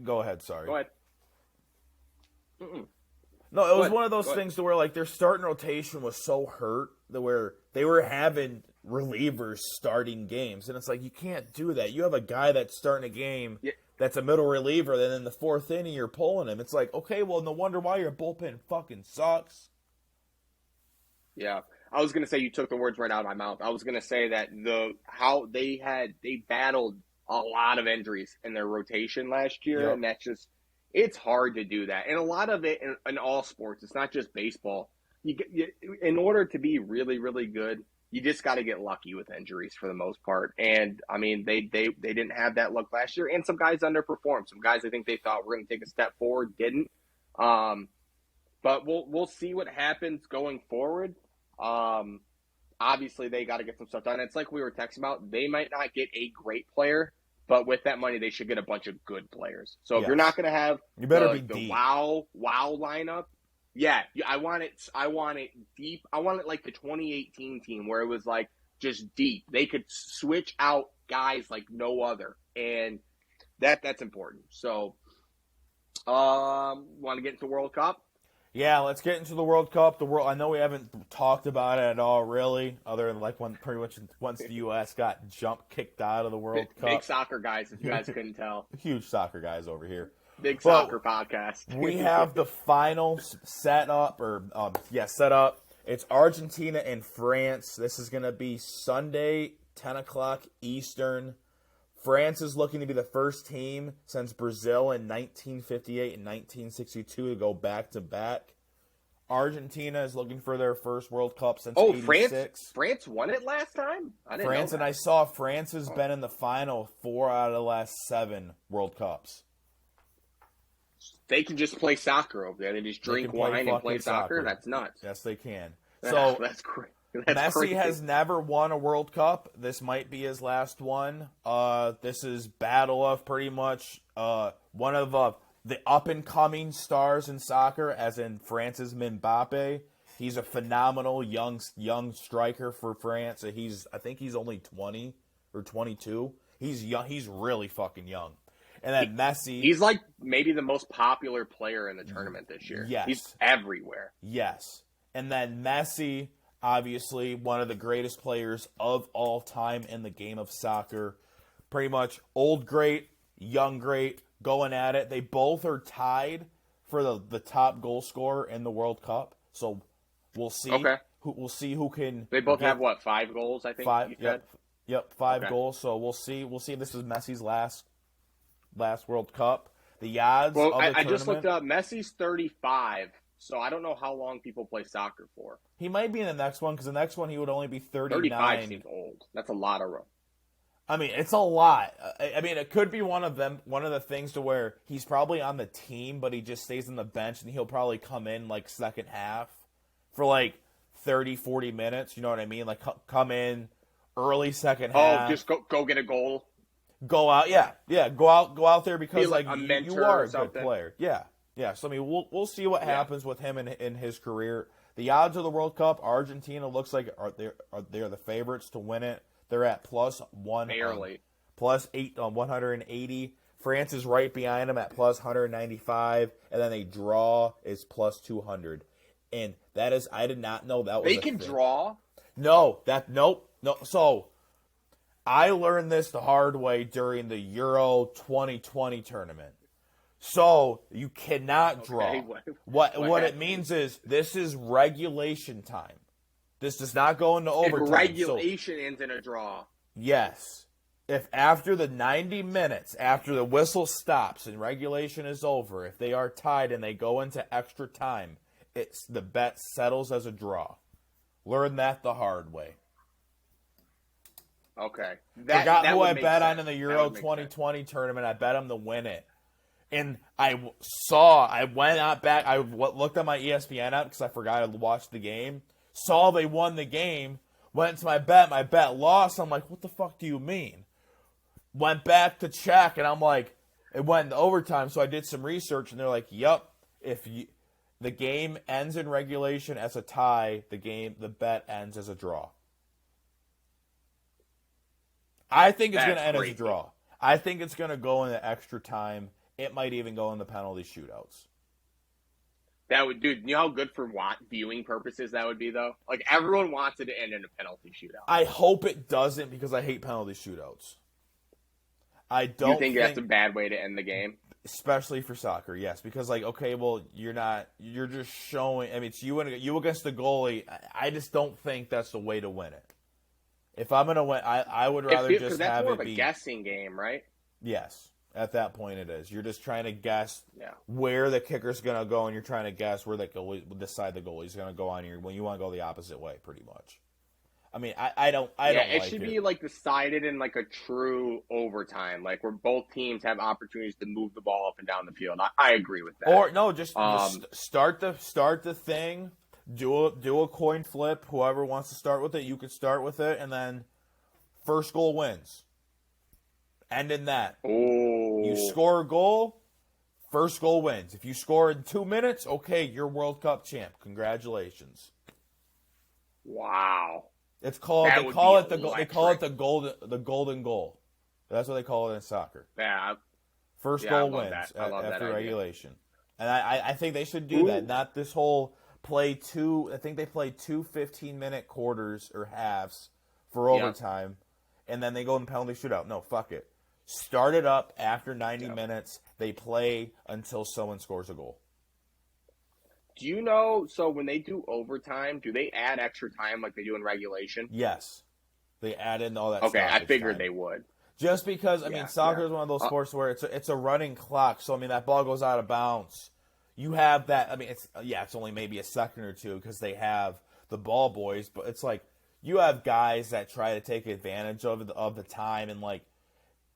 Go ahead. Sorry. Go ahead. No, it was one of those things to where, like, their starting rotation was so hurt that where they were having relievers starting games. And it's like, you can't do that. You have a guy that's starting a game that's a middle reliever, then in the 4th inning you're pulling him. It's like, okay, well, no wonder why your bullpen fucking sucks. Yeah. I was going to say, you took the words right out of my mouth. I was going to say that how they battled a lot of injuries in their rotation last year, and that's just, it's hard to do that. And a lot of it in all sports, it's not just baseball. In order to be really, really good, you just got to get lucky with injuries for the most part. And, I mean, they didn't have that luck last year. And some guys underperformed. Some guys I think they thought were going to take a step forward didn't. But we'll see what happens going forward. Obviously, they got to get some stuff done. It's like we were texting about. They might not get a great player, but with that money, they should get a bunch of good players. So if you're not going to have the wow lineup, yeah, I want it deep. I want it like the 2018 team where it was like just deep. They could switch out guys like no other, and that's important. So, want to get into World Cup? Yeah, let's get into the World Cup. I know we haven't talked about it at all, really, other than like pretty much once the U.S. got kicked out of the World Cup. Big soccer guys, if you guys couldn't tell. Huge soccer guys over here. Big soccer podcast. We have the final set up. It's Argentina and France. This is going to be Sunday, 10 o'clock Eastern. France is looking to be the first team since Brazil in 1958 and 1962 to go back-to-back. Argentina is looking for their first World Cup since 86. France won it last time? I didn't know that. And I saw France has been in the final 4 out of the last 7 World Cups. They can just play soccer over there. They just drink wine and play soccer? That's nuts. Yes, they can. So that's great. Messi has never won a World Cup. This might be his last one. This is battle of pretty much one of the up-and-coming stars in soccer, as in France's Mbappe. He's a phenomenal young striker for France. I think he's only 20 or 22. He's young. He's really fucking young. And then Messi. He's like maybe the most popular player in the tournament this year. Yes. He's everywhere. Yes. And then Messi, obviously one of the greatest players of all time in the game of soccer. Pretty much old great, young great, going at it. They both are tied for the top goal scorer in the World Cup. So we'll see. Okay. We'll see who can. They both have 5 goals, I think. 5. Yep. 5 goals. So we'll see. We'll see if this is Messi's last World Cup. The odds. Well, I just looked up. Messi's 35. So I don't know how long people play soccer for. He might be in the next one because the next one he would only be 39. 35 seems old. That's a lot of room. I mean, it's a lot. I mean, it could be one of the things to where he's probably on the team, but he just stays on the bench, and he'll probably come in, like, second half for, like, 30, 40 minutes. You know what I mean? Like, come in early second half. Oh, just go get a goal. Go out, yeah. Go out there because, like like, a mentor you are or a good something. player. Yeah. So, I mean, we'll see what happens with him in his career. The odds of the World Cup, Argentina looks like they're the favorites to win it. They're at plus one, Barely. plus 180. France is right behind them at plus 195, and then a draw is plus 200. And that is, I did not know that was. They can draw. No. So I learned this the hard way during the Euro 2020 tournament. So you cannot draw. Okay, What it means is this is regulation time. This does not go into overtime. If regulation ends in a draw. Yes. If after the 90 minutes, after the whistle stops and regulation is over, if they are tied and they go into extra time, the bet settles as a draw. Learn that the hard way. Okay. Forgot who I bet on in the Euro 2020 tournament. I bet him to win it. And I went out back, I looked at my ESPN app because I forgot to watch the game. Saw they won the game, went to my bet lost. I'm like, what the fuck do you mean? Went back to check, and I'm like, it went into overtime, so I did some research, and they're like, yep, the game ends in regulation as a tie, the bet ends as a draw. I think it's going to end as a draw. I think it's going to go into extra time. It might even go into penalty shootouts. That would, dude, you know how good for viewing purposes that would be, though? Like, everyone wants it to end in a penalty shootout. I hope it doesn't because I hate penalty shootouts. I don't You think that's a bad way to end the game? Especially for soccer, yes. Because, like, okay, well, you're just showing, I mean, it's you against the goalie. I just don't think that's the way to win it. If I'm going to win, I would rather just have it be. Because that's more of a guessing game, right? Yes. At that point, it is. You're just trying to guess where the kicker's going to go, and you're trying to guess where the goalie's going to go on you when you want to go the opposite way, pretty much. I mean, I don't it should be, like, decided in, like, a true overtime, like, where both teams have opportunities to move the ball up and down the field. I agree with that. Or, no, just start the thing, do a coin flip. Whoever wants to start with it, you can start with it, and then first goal wins. End in that. Oh. You score a goal, first goal wins. If you score in 2 minutes, okay, you're World Cup champ. Congratulations. Wow. It's called they call it the golden goal. That's what they call it in soccer. Yeah. First goal wins after regulation. And I think they should do that. Not this whole I think they play 2 15-minute quarters or halves for overtime, and then they go in penalty shootout. No, fuck it. Start it up after 90 minutes. They play until someone scores a goal. Do you know, so when they do overtime, do they add extra time like they do in regulation? Yes. They add in all that Okay, I figured time. They would. Just because, I mean, soccer is one of those sports where it's a running clock. So, I mean, that ball goes out of bounds. You have that, I mean, it's only maybe a second or two because they have the ball boys. But it's like you have guys that try to take advantage of the time and, like,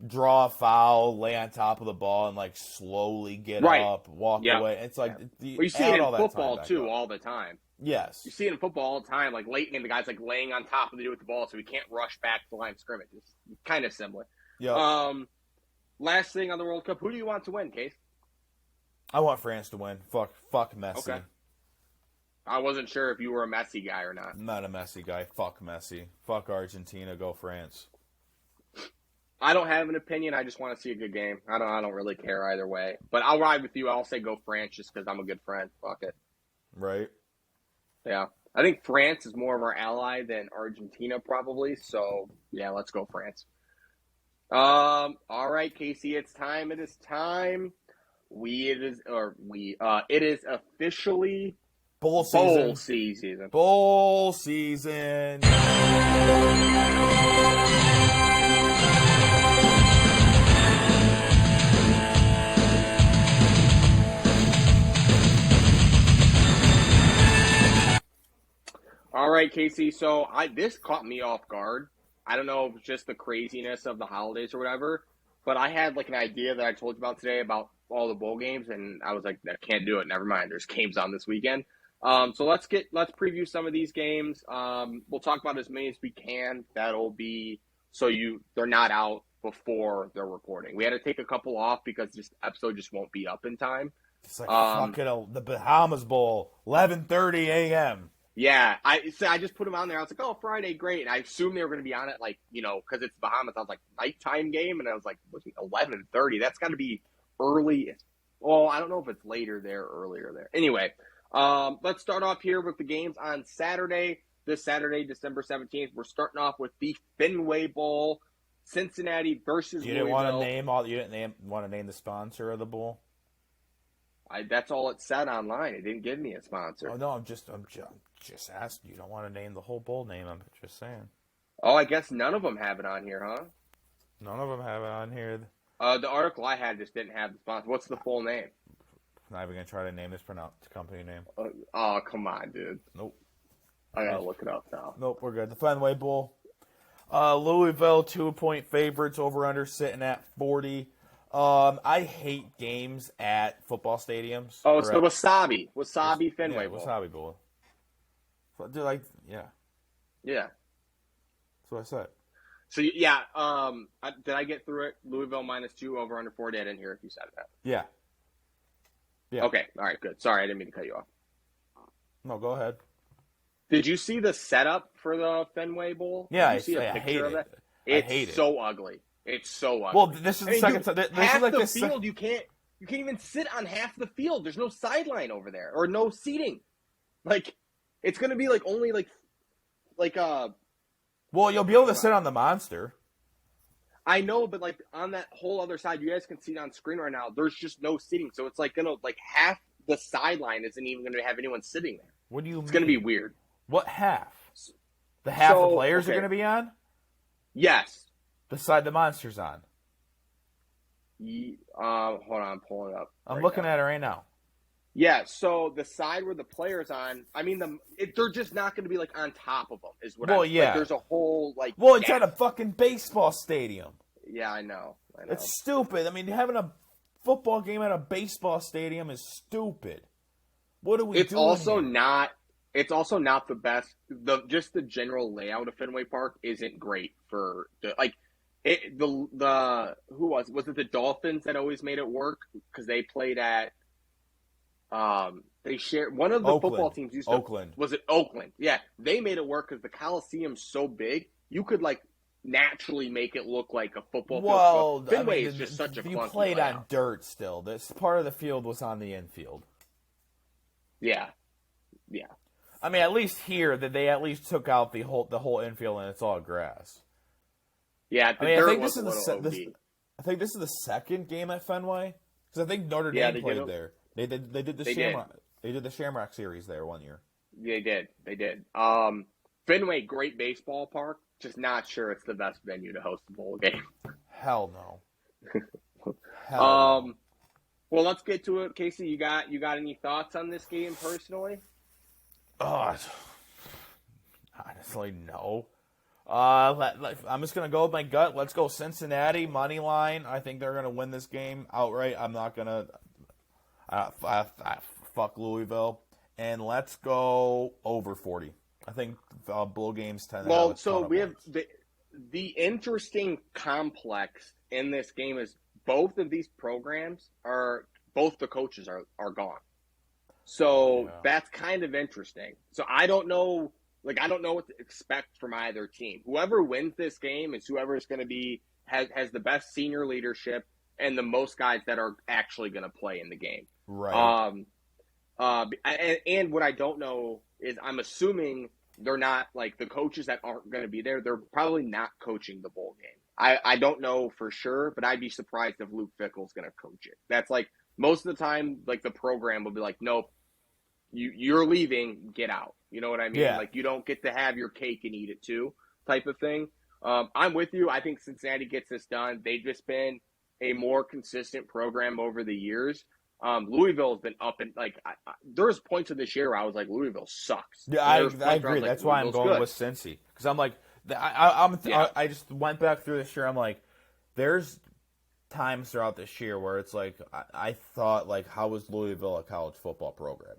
draw a foul, lay on top of the ball, and, like, slowly get up, walk away. It's like you see it in football too all the time. Yes, you see it in football all the time. Like late in the guy's like laying on top of the dude with the ball, so he can't rush back to the line of scrimmage. It's kind of similar. Yeah. Last thing on the World Cup, who do you want to win, Case? I want France to win. Fuck Messi. Okay. I wasn't sure if you were a Messi guy or not. I'm not a Messi guy. Fuck Messi. Fuck Argentina. Go France. I don't have an opinion. I just want to see a good game. I don't really care either way. But I'll ride with you. I'll say go France just because I'm a good friend. Fuck it. Right. Yeah. I think France is more of our ally than Argentina probably. So, yeah, let's go France. All right, Casey, it's time. It is time. It is officially bowl season. Bowl season. All right, Casey. So this caught me off guard. I don't know if it's just the craziness of the holidays or whatever, but I had like an idea that I told you about today about all the bowl games, and I was like, I can't do it. Never mind. There's games on this weekend. So let's preview some of these games. We'll talk about as many as we can. That'll be they're not out before they're recording. We had to take a couple off because this episode just won't be up in time. It's like the Bahamas Bowl, 11:30 a.m. Yeah, I just put them on there. I was like, oh, Friday, great. And I assumed they were going to be on it, like, because it's Bahamas. I was like, nighttime game, and I was like, 11:30. That's got to be early. Well, I don't know if it's later there, or earlier there. Anyway, let's start off here with the games on Saturday. This Saturday, December 17th, we're starting off with the Fenway Bowl, Cincinnati versus Louisville. You didn't want to name the sponsor of the bowl? That's all it said online. It didn't give me a sponsor. Oh no, I'm just asking. You don't want to name the whole bowl name. I'm just saying. Oh, I guess none of them have it on here, huh? None of them have it on here. The article I had just didn't have the sponsor. What's the full name? I'm not even gonna try to name this company name. Oh, come on, dude. Nope. I gotta look it up now. Nope, we're good. The Fenway Bowl. Louisville 2-point favorites. Over under sitting at 40. I hate games at football stadiums. Oh, it's the Wasabi Fenway Bowl. Wasabi Bowl. Yeah. Yeah. That's what I said. So yeah, did I get through it? Louisville -2 over under 40. I didn't hear if you said that. Yeah. Yeah. Okay. All right. Good. Sorry, I didn't mean to cut you off. No, go ahead. Did you see the setup for the Fenway Bowl? Yeah, I hate it. It's so ugly. It's so ugly. Well, this is the second time. Half the field, you can't even sit on half the field. There's no sideline over there or no seating. Like, it's gonna be like only like. Well, you'll be able to sit on the monster. I know, but like on that whole other side, you guys can see it on screen right now. There's just no seating, so it's like half the sideline isn't even gonna have anyone sitting there. What do you mean? It's gonna be weird. What half? The half the players are gonna be on? Yes. The side the monster's on. Hold on, I'm pulling it up. I'm looking at it right now. Yeah, so the side where the player's on, I mean, they're just not going to be like on top of them. Is what? Well, yeah. Like, there's a whole like. Well, it's at a fucking baseball stadium. Yeah, I know. It's stupid. I mean, having a football game at a baseball stadium is stupid. What are we doing? It's also not the best. Just the general layout of Fenway Park isn't great for who was it the Dolphins that always made it work because they played at they shared one of the Oakland. football teams used to Oakland. Was it Oakland? Yeah, they made it work because the Coliseum's so big you could like naturally make it look like a football field. Fenway is just such a clunky you played layout. On dirt still. This part of the field was on the infield. Yeah. I mean, at least here that they at least took out the whole infield and it's all grass. Yeah, I think this is the second game at Fenway because I think Notre Dame played there. They did the Shamrock. They did the Shamrock series there one year. They did. Fenway, great baseball park. Just not sure it's the best venue to host a bowl game. Hell no. No. Well, let's get to it, Casey. You got any thoughts on this game personally? Honestly, no. I'm just gonna go with my gut. Let's go Cincinnati money line. I think they're gonna win this game outright. I'm not gonna. Fuck Louisville, and let's go over 40. I think bowl games tend to have a ton of we have points. the interesting complex in this game is both of these programs both the coaches are gone. So that's kind of interesting. So I don't know what to expect from either team. Whoever wins this game is whoever is going to be has the best senior leadership and the most guys that are actually going to play in the game. Right. And what I don't know is I'm assuming they're not like the coaches that aren't going to be there. They're probably not coaching the bowl game. I don't know for sure, but I'd be surprised if Luke Fickell's going to coach it. That's like most of the time, like the program will be like, nope, you're leaving, get out. You know what I mean? Yeah. Like you don't get to have your cake and eat it too, type of thing. I'm with you. I think Cincinnati gets this done. They've just been a more consistent program over the years. Louisville has been up and like there's points of this year where I was like Louisville sucks. Yeah, I agree. That's why I'm going with Cincy because I'm like I just went back through this year. I'm like, there's times throughout this year where it's like I thought, like, how was Louisville a college football program?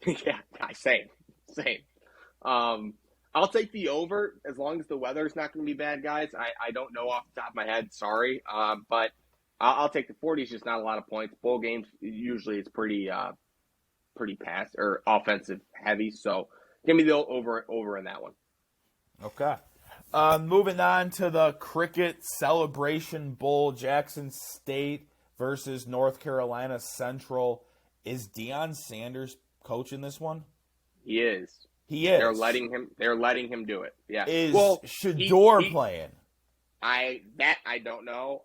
Yeah, same. I'll take the over as long as the weather's not going to be bad, guys. I don't know off the top of my head. Sorry, but I'll take the 40. It's just not a lot of points. Bowl games usually it's pretty pass or offensive heavy. So give me the over in that one. Okay. Moving on to the Cricket Celebration Bowl, Jackson State versus North Carolina Central. Is Deion Sanders coaching this one? He is. He is. They're letting him do it. Yeah. Is Shador playing? I don't know.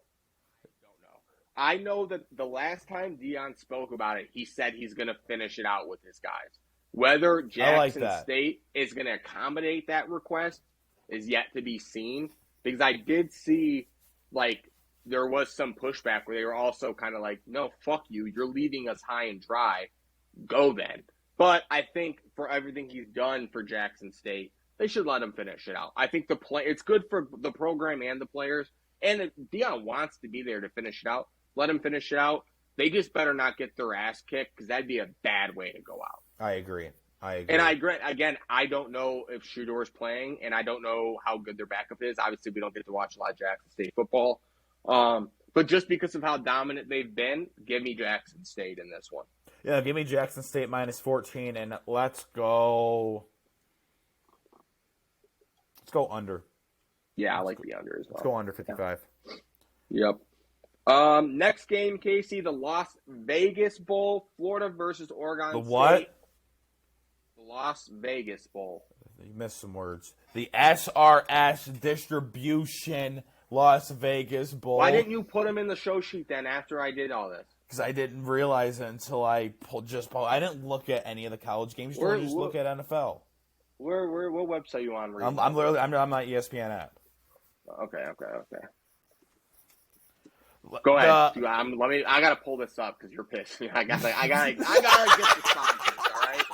I know that the last time Deion spoke about it, he said he's going to finish it out with his guys. Whether Jackson State is going to accommodate that request is yet to be seen, because I did see, like, there was some pushback where they were also kind of like, no, fuck you. You're leaving us high and dry. Go then. But I think for everything he's done for Jackson State, they should let him finish it out. I think it's good for the program and the players. And if Deion wants to be there to finish it out, let him finish it out. They just better not get their ass kicked, because that'd be a bad way to go out. I agree. And I agree. Again, I don't know if Shador's playing, and I don't know how good their backup is. Obviously, we don't get to watch a lot of Jackson State football. But just because of how dominant they've been, give me Jackson State in this one. Yeah, give me Jackson State minus 14, and let's go under. Yeah, I like the under as well. Let's go under 55. Yep. Next game, Casey, the Las Vegas Bowl, Florida versus Oregon State. The what? The Las Vegas Bowl. You missed some words. The SRS Distribution Las Vegas Bowl. Why didn't you put them in the show sheet then after I did all this? Because I didn't realize it until I I didn't look at any of the college games. You just look at NFL. What website you on? I'm not ESPN app. Okay. Go ahead. I gotta pull this up because you're pissed. I gotta get the sponsors. All right.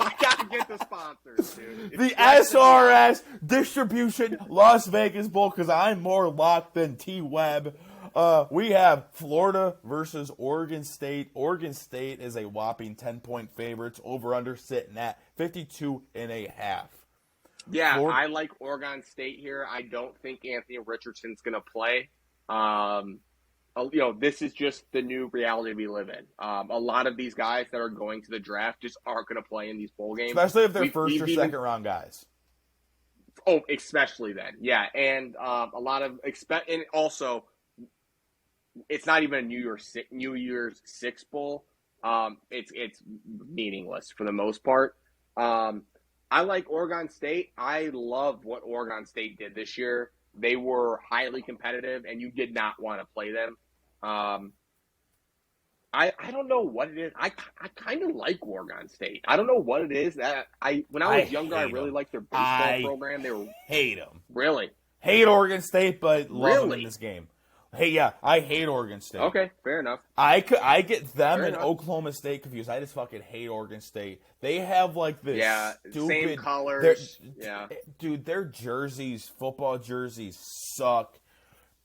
I gotta get the sponsors, dude. The SRS Distribution Las Vegas Bowl, because I'm more locked than T-Web. We have Florida versus Oregon State. Oregon State is a whopping 10-point favorites. Over/under sitting at 52.5. Yeah, Florida. I like Oregon State here. I don't think Anthony Richardson's going to play. This is just the new reality we live in. A lot of these guys that are going to the draft just aren't going to play in these bowl games. Especially if they're first or second round guys. Oh, especially then. Yeah, and a lot of and also it's not even a New Year's Six bowl. It's meaningless for the most part. I like Oregon State. I love what Oregon State did this year. They were highly competitive, and you did not want to play them. I don't know what it is. I kind of like Oregon State. I don't know what it is. When I was younger, I really liked their baseball program. They hate them. Really? Hate Oregon State, but love them in this game. Hey, yeah, I hate Oregon State. Okay, fair enough. I get them and Oklahoma State confused. I just fucking hate Oregon State. They have like this stupid same colors. Dude, their jerseys, football jerseys, suck.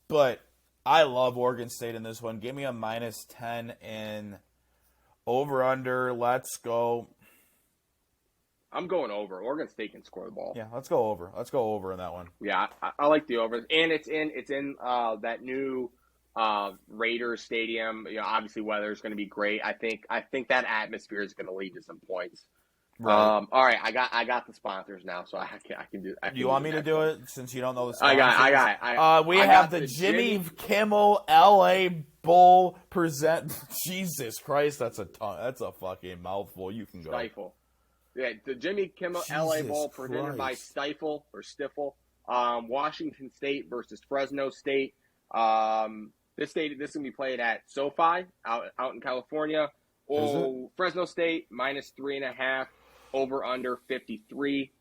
But I love Oregon State in this one. Give me a minus 10 and over under. Let's go. I'm going over. Oregon State can score the ball. Yeah, let's go over. Let's go over in that one. Yeah, I like the over, and it's in that new Raiders stadium. Obviously weather is going to be great. I think that atmosphere is going to lead to some points. Right. All right, I got the sponsors now, so I can do. You want me to do it since you don't know the sponsors? I got it. We have the Jimmy Kimmel LA Bowl present. Jesus Christ, that's a fucking mouthful. You can go. Stifle. Yeah, the Jimmy Kimmel LA Bowl presented by Stiffle. Washington State versus Fresno State. This is going to be played at SoFi out in California. Fresno State minus 3.5, over under 53.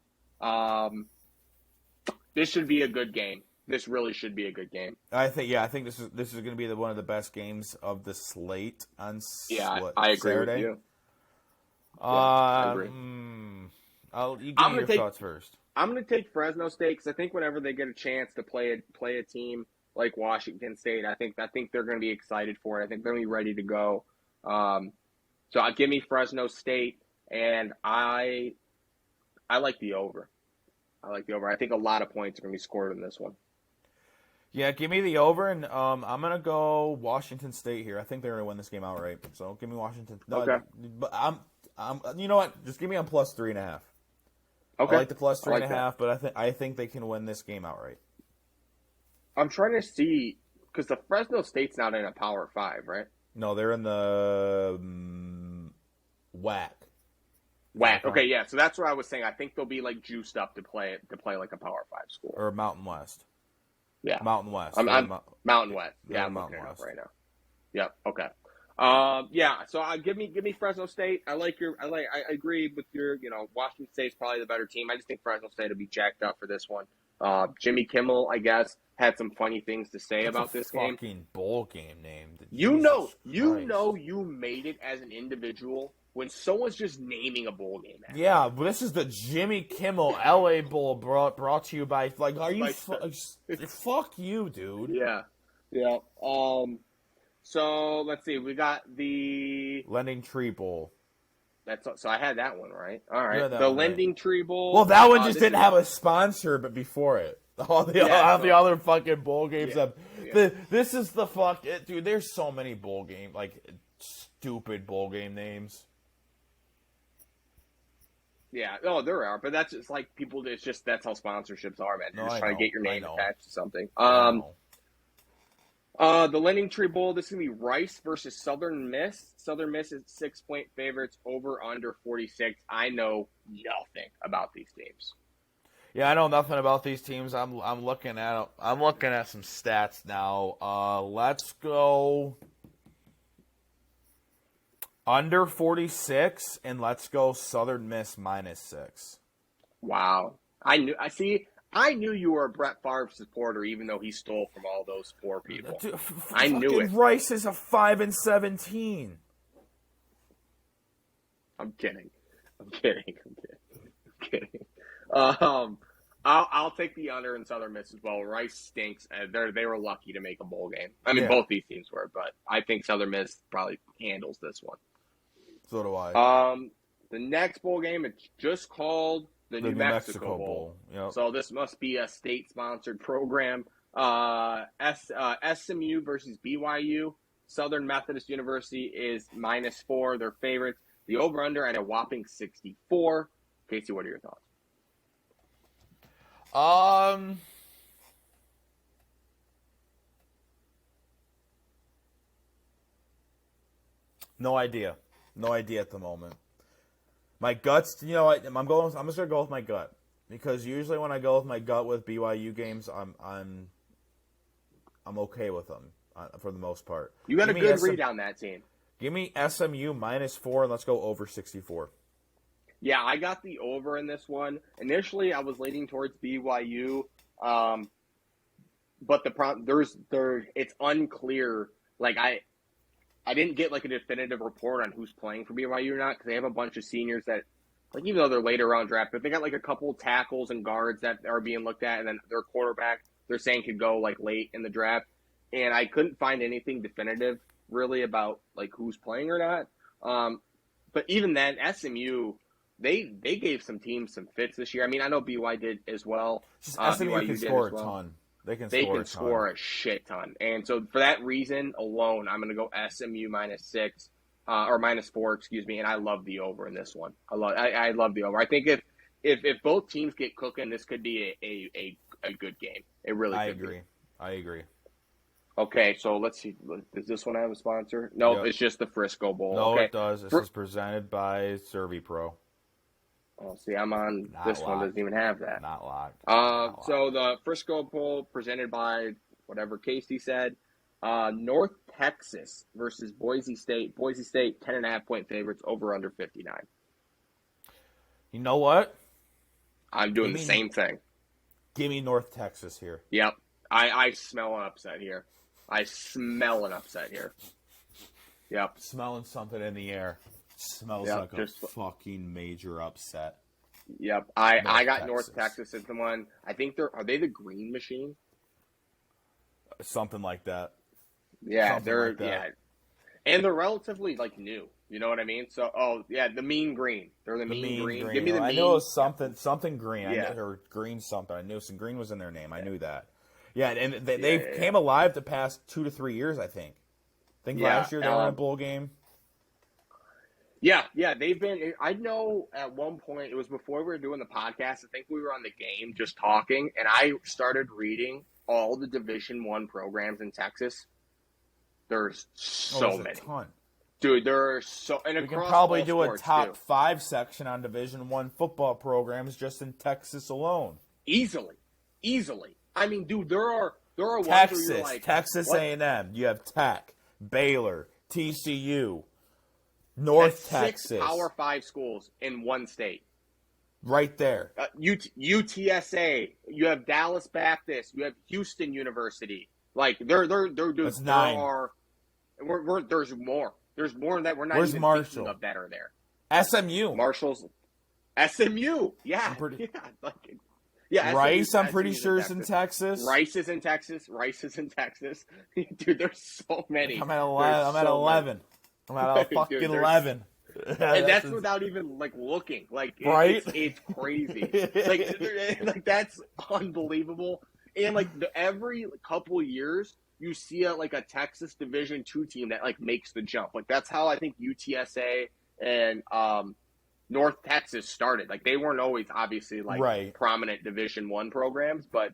This should be a good game. This really should be a good game. I think this is going to be one of the best games of the slate on I agree Saturday. with you. I agree. You give me your thoughts first. I'm going to take Fresno State because I think whenever they get a chance to play a team like Washington State, I think they're going to be excited for it. I think they're going to be ready to go. So give me Fresno State, and I like the over. I think a lot of points are going to be scored in this one. Yeah, give me the over, and I'm gonna go Washington State here. I think they're gonna win this game outright. So give me Washington. Okay. But I'm. You know what? Just give me on plus 3.5. Okay. I like the plus 3.5, but I think they can win this game outright. I'm trying to see because the Fresno State's not in a Power 5, right? No, they're in the WAC. WAC. Okay, yeah. So that's what I was saying. I think they'll be like juiced up to play like a Power 5 school or Mountain West. Yeah, Mountain West. I'm Mountain West. Yeah, I'm Mountain looking it up West right now. Yep. Okay. Yeah. So give me Fresno State. I agree with your. Washington State's probably the better team. I just think Fresno State will be jacked up for this one. Jimmy Kimmel, I guess, had some funny things to say about this game. Fucking bowl game name. You made it as an individual when someone's just naming a bowl game. Yeah, but this is the Jimmy Kimmel LA Bowl brought to you by, like, are you, fuck you, dude. Yeah. Yeah. So, let's see, we got the Lending Tree Bowl. So I had that one, right? All right. The Lending Tree Bowl. Well, that one just didn't have a sponsor, but before it. All the other fucking bowl games have. Yeah. This is the fuck. Dude, there's so many bowl game, like, stupid bowl game names. Yeah, there are, but that's just like people. It's just that's how sponsorships are, man. You're just trying to get your name attached to something. The Lending Tree Bowl. This is gonna be Rice versus Southern Miss. Southern Miss is 6-point favorites. Over under 46. I know nothing about these teams. Yeah, I know nothing about these teams. I'm looking at some stats now. Let's go under 46, and let's go Southern Miss -6. Wow. I knew you were a Brett Favre supporter, even though he stole from all those poor people. Dude, I knew it. Rice is a 5-17. I'm kidding. I'll take the under in Southern Miss as well. Rice stinks. They were lucky to make a bowl game. I mean, both these teams were, but I think Southern Miss probably handles this one. So do I. The next bowl game, it's just called the New Mexico Bowl. Yep. So this must be a state-sponsored program. SMU versus BYU. Southern Methodist University is -4. They're favorites. The over-under at a whopping 64. Casey, what are your thoughts? No idea. No idea at the moment. My guts, you know what? I'm just gonna go with my gut because usually when I go with my gut with BYU games, I'm okay with them for the most part. You got a good read on that team. Give me SMU -4 and let's go over 64. Yeah, I got the over in this one. Initially, I was leaning towards BYU, but the problem it's unclear. Like I didn't get like a definitive report on who's playing for BYU or not because they have a bunch of seniors that, like, even though they're later round draft, but they got like a couple tackles and guards that are being looked at, and then their quarterback they're saying could go like late in the draft, and I couldn't find anything definitive really about like who's playing or not. But even then, SMU. They gave some teams some fits this year. I mean, I know BYU did as well. SMU can score a ton. They can score a shit ton. And so for that reason alone, I'm going to go SMU -6 or -4, excuse me. And I love the over in this one. I love the over. I think if both teams get cooking, this could be a good game. It really could be. I agree. Okay, so let's see. Does this one have a sponsor? No, It's just the Frisco Bowl. No, okay. It does. This is presented by ServiPro. Oh, see, I'm on this one. Doesn't even have that. Not locked. So the Frisco Bowl presented by whatever Casey said. North Texas versus Boise State. Boise State 10.5-point favorites. Over under 59. You know what? I'm doing the same thing. Give me North Texas here. Yep. I smell an upset here. Yep. Smelling something in the air. Smells like a fucking major upset. Yep. I got North Texas as the one. I think are they the Green Machine? Something like that. Yeah, yeah. And they're relatively like new. You know what I mean? So, the Mean Green. They're the Mean Green. Give me the Mean. I know it was something green. Yeah. Or green something. I knew some green was in their name. I knew that. Yeah, and they came alive the past 2 to 3 years, I think. Last year they were in a bowl game. Yeah, they've been. I know at one point, it was before we were doing the podcast, I think we were on the game just talking, and I started reading all the Division I programs in Texas. There's so many. A ton. Dude, there are so, and we can probably do a top 5 section on Division I football programs just in Texas alone. Easily. I mean, dude, there are ones Texas, where you're like, Texas what? A&M. You have Tech, Baylor, TCU, North Texas. 6 Power 5 schools in one state. Right there. UTSA. You have Dallas Baptist. You have Houston University. Like they're That's 9. There's more. There's more than that. We're not Where's even Marshall? thinking of that are there. SMU. Marshall's SMU. Yeah. Rice, I'm pretty sure is in Texas. Rice is in Texas. Dude, there's so many. I'm at 11. I'm at a fucking 11. And that's without even like looking. Like right? It's crazy. like that's unbelievable. And like every couple years you see a Texas Division II team that like makes the jump. Like that's how I think UTSA and North Texas started. Like they weren't always obviously prominent Division I programs, but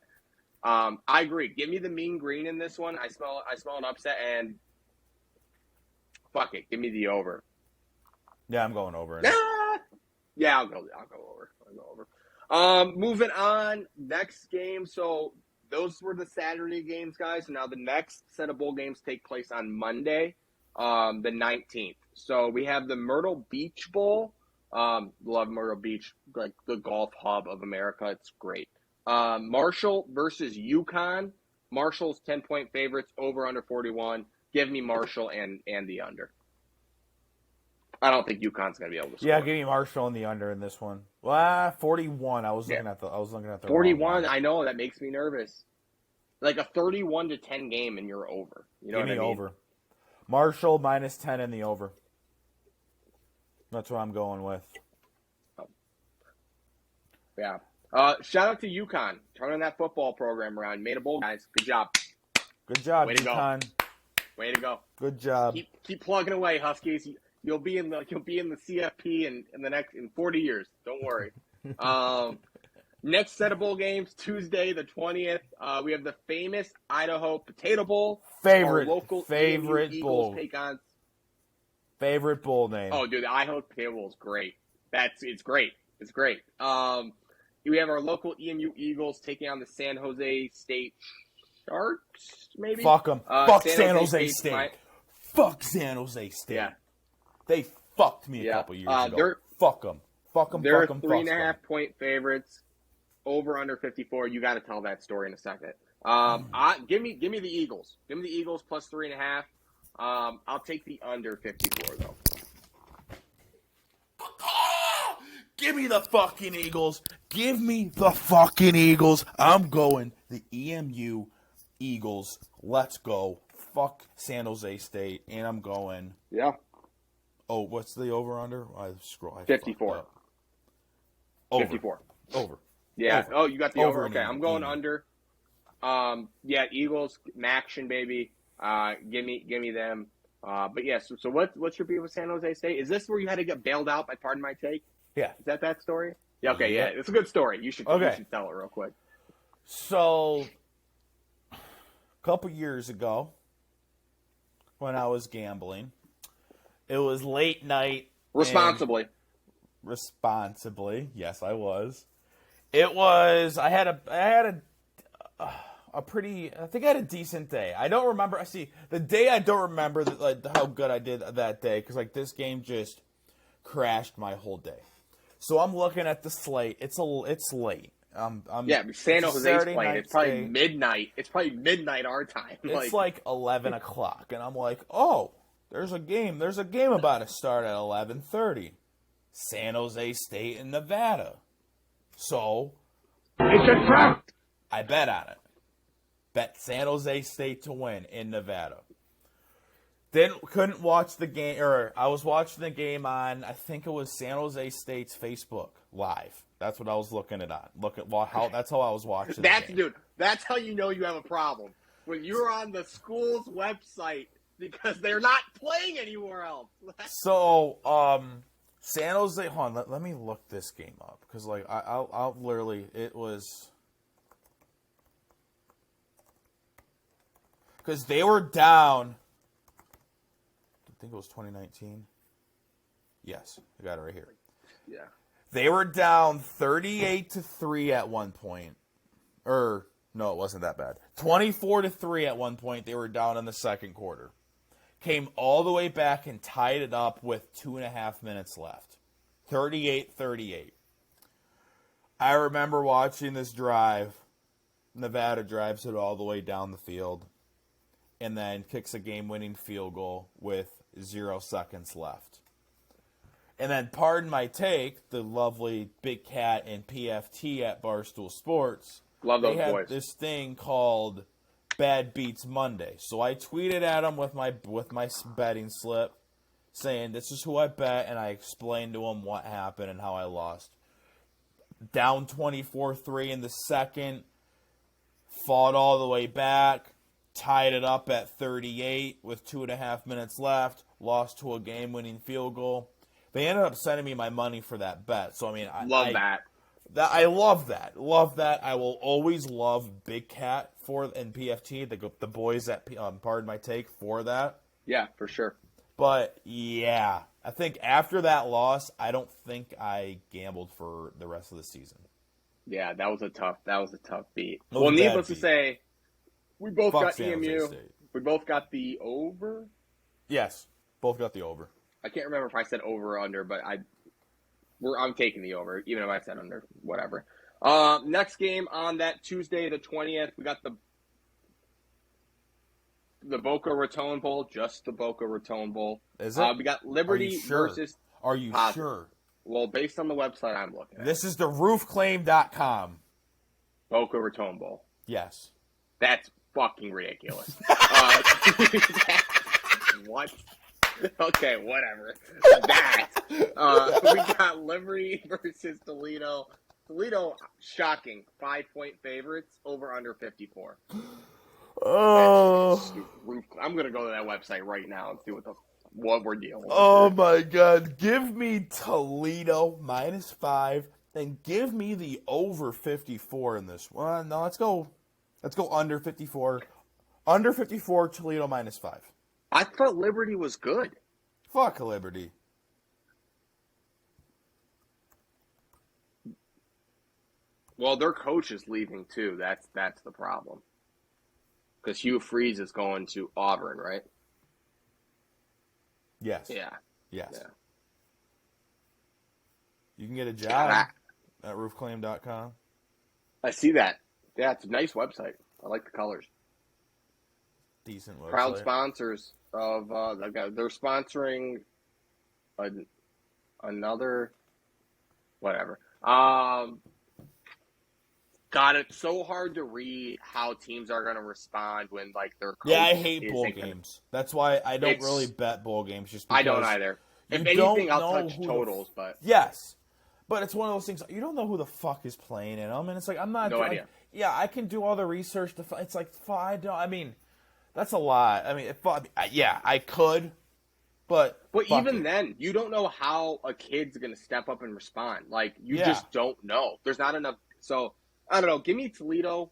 I agree. Give me the Mean Green in this one. I smell an upset, and fuck it, give me the over. Yeah, I'm going over. Yeah, I'll go over. Moving on, next game. So those were the Saturday games, guys. Now the next set of bowl games take place on Monday, the 19th. So we have the Myrtle Beach Bowl. Love Myrtle Beach, like the golf hub of America. It's great. Marshall versus UConn. Marshall's 10-point favorites, over under 41. Give me Marshall and the under. I don't think UConn's gonna be able to score. Yeah, give me Marshall and the under in this one. Well, 41. I was looking at the 41. I know that makes me nervous. Like a 31-10 game and you're over. You know what I mean? Over. Marshall minus 10 in the over. That's what I'm going with. Yeah. Shout out to UConn, turning that football program around. Made a bowl, guys. Good job. Good job, Way to UConn. Go. Way to go. Good job. Keep plugging away, Huskies. You'll be in the CFP in 40 years. Don't worry. Next set of bowl games, Tuesday the 20th. We have the famous Idaho Potato Bowl. Favorite Eagles bowl. Take on. Favorite bowl name. Oh, dude, the Idaho Potato Bowl is great. It's great. It's great. We have our local EMU Eagles taking on the San Jose State Sharks. Maybe. Fuck them. Fuck San Jose State. Fuck San Jose State. Yeah. They fucked me a couple years ago. Fuck them. Fuck them. They're 3.5-point favorites. Over under 54. You got to tell that story in a second. Give me the Eagles. Give me the Eagles plus 3.5. I'll take the under 54 though. Give me the fucking Eagles. Give me the fucking Eagles. I'm going the EMU Eagles. Let's go. Fuck San Jose State. And I'm going. Yeah. Oh, what's the over-under? 54. Over. 54. Over. Yeah. Over. Oh, you got the over. Okay, EMU. I'm going under. Yeah, Eagles, action, baby. Give me them. But yeah, so what's your beef with San Jose State? Is this where you had to get bailed out by Pardon My Take? Yeah. Is that story? Yeah. Okay. Yeah, it's a good story. You should tell it real quick. So, a couple years ago, when I was gambling, it was late night. Responsibly. Yes, I was. It was. I had a pretty. I think I had a decent day. I don't remember. The day I don't remember how good I did that day because this game just crashed my whole day. So I'm looking at the slate. It's late. San Jose's playing. It's probably midnight. It's probably midnight our time. It's like 11 o'clock, and I'm like, oh, there's a game. There's a game about to start at 11:30. San Jose State and Nevada. So it's a trap. I bet on it. Bet San Jose State to win in Nevada. Couldn't watch the game, or I was watching the game on, I think it was San Jose State's Facebook Live. That's what I was looking at on. That's how I was watching the game. Dude, that's how you know you have a problem. When you're on the school's website because they're not playing anywhere else. So, San Jose, hold on, let me look this game up. Because, like, I'll literally, it was... Because they were down... I think it was 2019. Yes, I got it right here. Yeah. They were down 38-3 at one point. No, it wasn't that bad. 24-3 at one point. They were down in the second quarter. Came all the way back and tied it up with 2.5 minutes left. 38-38. I remember watching this drive. Nevada drives it all the way down the field and then kicks a game-winning field goal with 0 seconds left. And then, pardon my take, the lovely Big Cat and PFT at Barstool Sports, love those they had boys. this thing called Bad Beats Monday. So I tweeted at them with my betting slip saying, this is who I bet, and I explained to them what happened and how I lost. Down 24-3 in the second, fought all the way back, tied it up at 38 with 2.5 minutes left, lost to a game-winning field goal. They ended up sending me my money for that bet. So, I mean, I love that. I love that. Love that. I will always love Big Cat and PFT, the boys at Pardon My Take, for that. Yeah, for sure. But, yeah, I think after that loss, I don't think I gambled for the rest of the season. Yeah, that was a tough beat. Well, needless to say, we both got EMU. We both got the over. Yes, both got the over. I can't remember if I said over or under, but I'm taking the over, even if I said under, whatever. Next game on that Tuesday, the 20th, we got the Boca Raton Bowl, just the Boca Raton Bowl. Is it? We got Liberty versus... Are you sure? Well, based on the website I'm looking at. This is the roofclaim.com. Boca Raton Bowl. Yes. That's fucking ridiculous. What? Okay, whatever. We got Liberty versus Toledo. Toledo, shocking. 5-point favorites, over under 54. Oh. I'm going to go to that website right now and see what we're dealing with. Oh, my God. Give me Toledo -5 and give me the over 54 in this one. No, let's go under 54. Under 54, Toledo -5. I thought Liberty was good. Fuck Liberty. Well, their coach is leaving too. That's the problem. Because Hugh Freeze is going to Auburn, right? Yes. Yeah. Yes. Yeah. You can get a job at roofclaim.com. I see that. Yeah, it's a nice website. I like the colors. Decent website. Proud sponsors of they're sponsoring another whatever. God, it's so hard to read how teams are going to respond when their coach. Yeah, I hate bowl games. That's why I don't really bet bowl games. Just because I don't either. If anything, I'll touch totals, but yes, but it's one of those things. You don't know who the fuck is playing in them, and it's like I'm not. No idea. Yeah, I can do all the research. It's like I don't. I mean, that's a lot. I mean, yeah, I could, but even then, you don't know how a kid's going to step up and respond. You just don't know. There's not enough. So I don't know. Give me Toledo,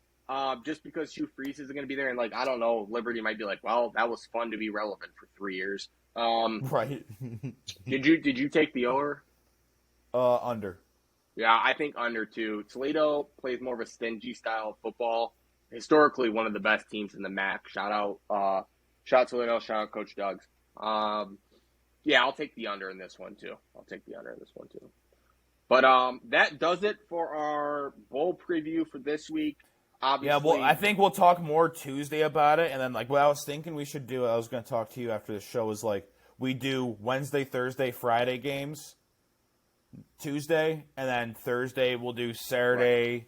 just because Hugh Freeze isn't going to be there, and I don't know. Liberty might be like, well, that was fun to be relevant for 3 years. Right. Did you take the over? Under. Yeah, I think under too. Toledo plays more of a stingy style of football. Historically, one of the best teams in the MAC. Shout out Toledo. Shout out Coach Doug's. Yeah, I'll take the under in this one too. But that does it for our bowl preview for this week. Obviously, yeah, well, I think we'll talk more Tuesday about it, and then what I was thinking we should do. I was going to talk to you after the show. Is we do Wednesday, Thursday, Friday games Tuesday, and then Thursday we'll do Saturday. Right.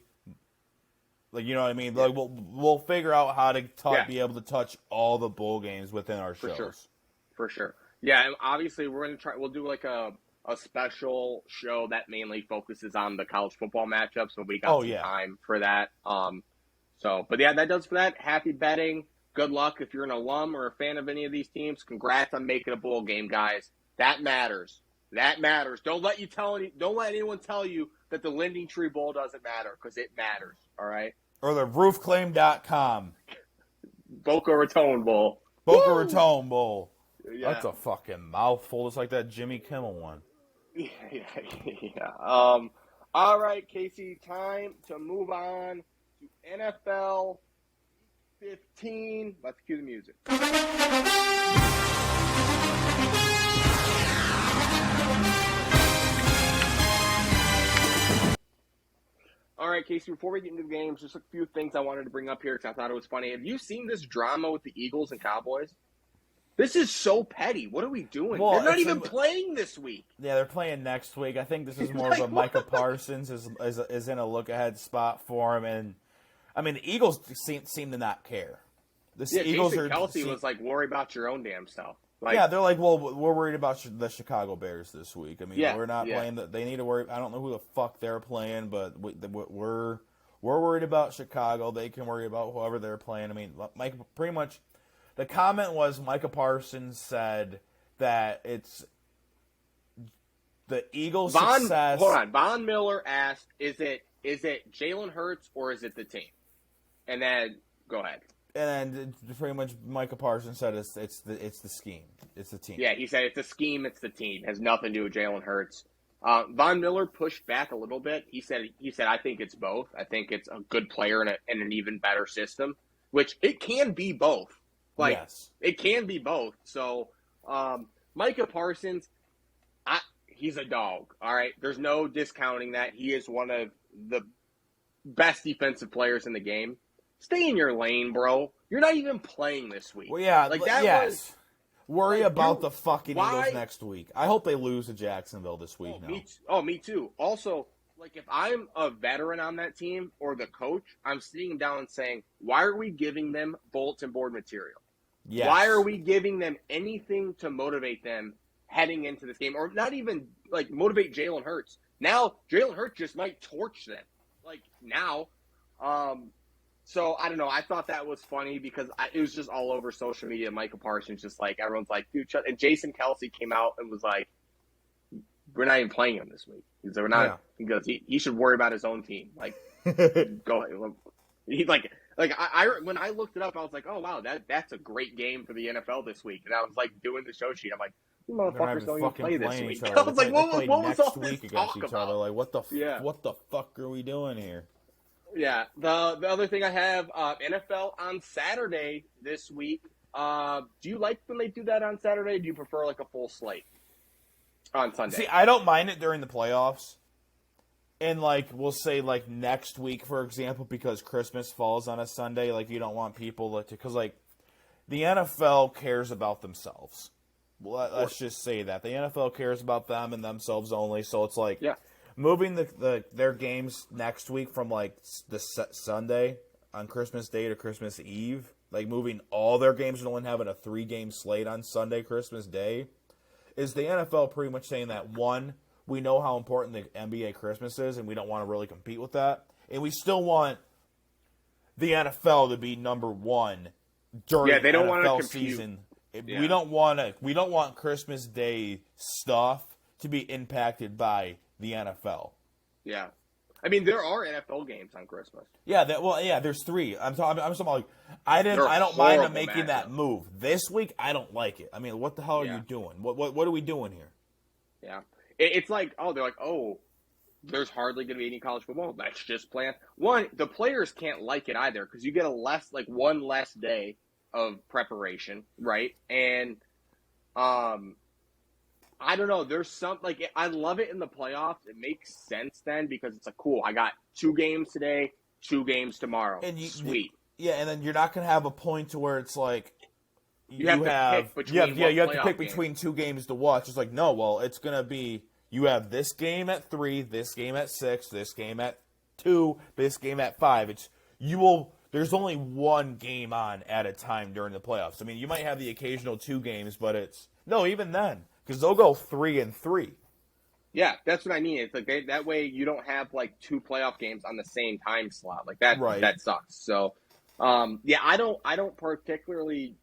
Like, you know what I mean? Yeah. Like we'll figure out how to be able to touch all the bowl games within our shows. For sure. Yeah, and obviously we'll do like a special show that mainly focuses on the college football matchups, so we got some time for that. But yeah, that does for that. Happy betting. Good luck if you're an alum or a fan of any of these teams. Congrats on making a bowl game, guys. That matters. That matters. Don't let anyone tell you that the Lending Tree Bowl doesn't matter, because it matters. All right. Or the roofclaim.com. Boca Raton Bowl. Boca Raton Bowl. Yeah. That's a fucking mouthful. It's like that Jimmy Kimmel one. Yeah. All right, Casey. Time to move on to NFL 15. Let's cue the music. All right, Casey, before we get into the games, just a few things I wanted to bring up here because I thought it was funny. Have you seen this drama with the Eagles and Cowboys? This is so petty. What are we doing? Well, they're not even playing this week. Yeah, they're playing next week. I think this is more of a Micah Parsons is in a look-ahead spot for him. And, I mean, the Eagles seem to not care. Eagles Jason Kelce was like, worry about your own damn self. They're like, well, we're worried about the Chicago Bears this week. I mean, we're not playing. They need to worry. I don't know who the fuck they're playing, but we're worried about Chicago. They can worry about whoever they're playing. I mean, Mike, pretty much, the comment was Micah Parsons said that it's the Eagles' success. Hold on, Von Miller asked, "Is it Jalen Hurts or is it the team?" And then go ahead. And then pretty much Micah Parsons said it's the scheme. It's the team. Yeah, he said it's the scheme, it's the team. It has nothing to do with Jalen Hurts. Von Miller pushed back a little bit. He said I think it's both. I think it's a good player in an even better system, which it can be both. Yes. It can be both. So Micah Parsons, he's a dog. All right, there's no discounting that. He is one of the best defensive players in the game. Stay in your lane, bro. You're not even playing this week. Well, yeah, worry about the fucking Eagles next week. I hope they lose to Jacksonville this week. Me too. Also, if I'm a veteran on that team or the coach, I'm sitting down and saying, why are we giving them bulletin board material? Yes. Why are we giving them anything to motivate them heading into this game? Or not even, motivate Jalen Hurts. Now, Jalen Hurts just might torch them. Now. So, I don't know. I thought that was funny because it was just all over social media. Micah Parsons just everyone's like, dude, shut. And Jason Kelce came out and was like, we're not even playing him this week. He said, we're not. Yeah. He goes, he should worry about his own team. Go ahead. He when I looked it up, I was like, oh, wow, that's a great game for the NFL this week. And I was doing the show sheet. I'm like, you motherfuckers don't even play this week. I was like, what was all this talk about? What the fuck are we doing here? Yeah, the other thing I have, NFL on Saturday this week. Do you like when they do that on Saturday? Do you prefer a full slate on Sunday? See, I don't mind it during the playoffs. And we'll say next week, for example, because Christmas falls on a Sunday, you don't want people because the NFL cares about themselves. Well, let's just say that the NFL cares about them and themselves only. So it's moving their games next week from the Sunday on Christmas Day to Christmas Eve, moving all their games and only having a 3-game slate on Sunday, Christmas Day, is the NFL pretty much saying that, one, we know how important the NBA Christmas is and we don't want to really compete with that. And we still want the NFL to be number one during the NFL season. Yeah. We don't want Christmas Day stuff to be impacted by the NFL. Yeah. I mean, there are NFL games on Christmas. Yeah, there's 3. I'm talking I don't mind them making that move. This week, I don't like it. I mean, what the hell are you doing? What are we doing here? Yeah. It's there's hardly going to be any college football. Let's just play. One, the players can't like it either because you get one less day of preparation, right? And I don't know. There's some I love it in the playoffs. It makes sense then because it's cool. I got 2 games today, 2 games tomorrow. And sweet. And then you're not going to have a point to where it's you have to pick between between 2 games to watch. It's no, well, it's going to be You have this game at 3, this game at 6, this game at 2, this game at 5. There's only one game on at a time during the playoffs. I mean, you might have the occasional 2 games, but even then, because they'll go 3-3. Yeah, that's what I mean. It's like that way you don't have like 2 playoff games on the same time slot. Like that, right. That sucks. So, I don't particularly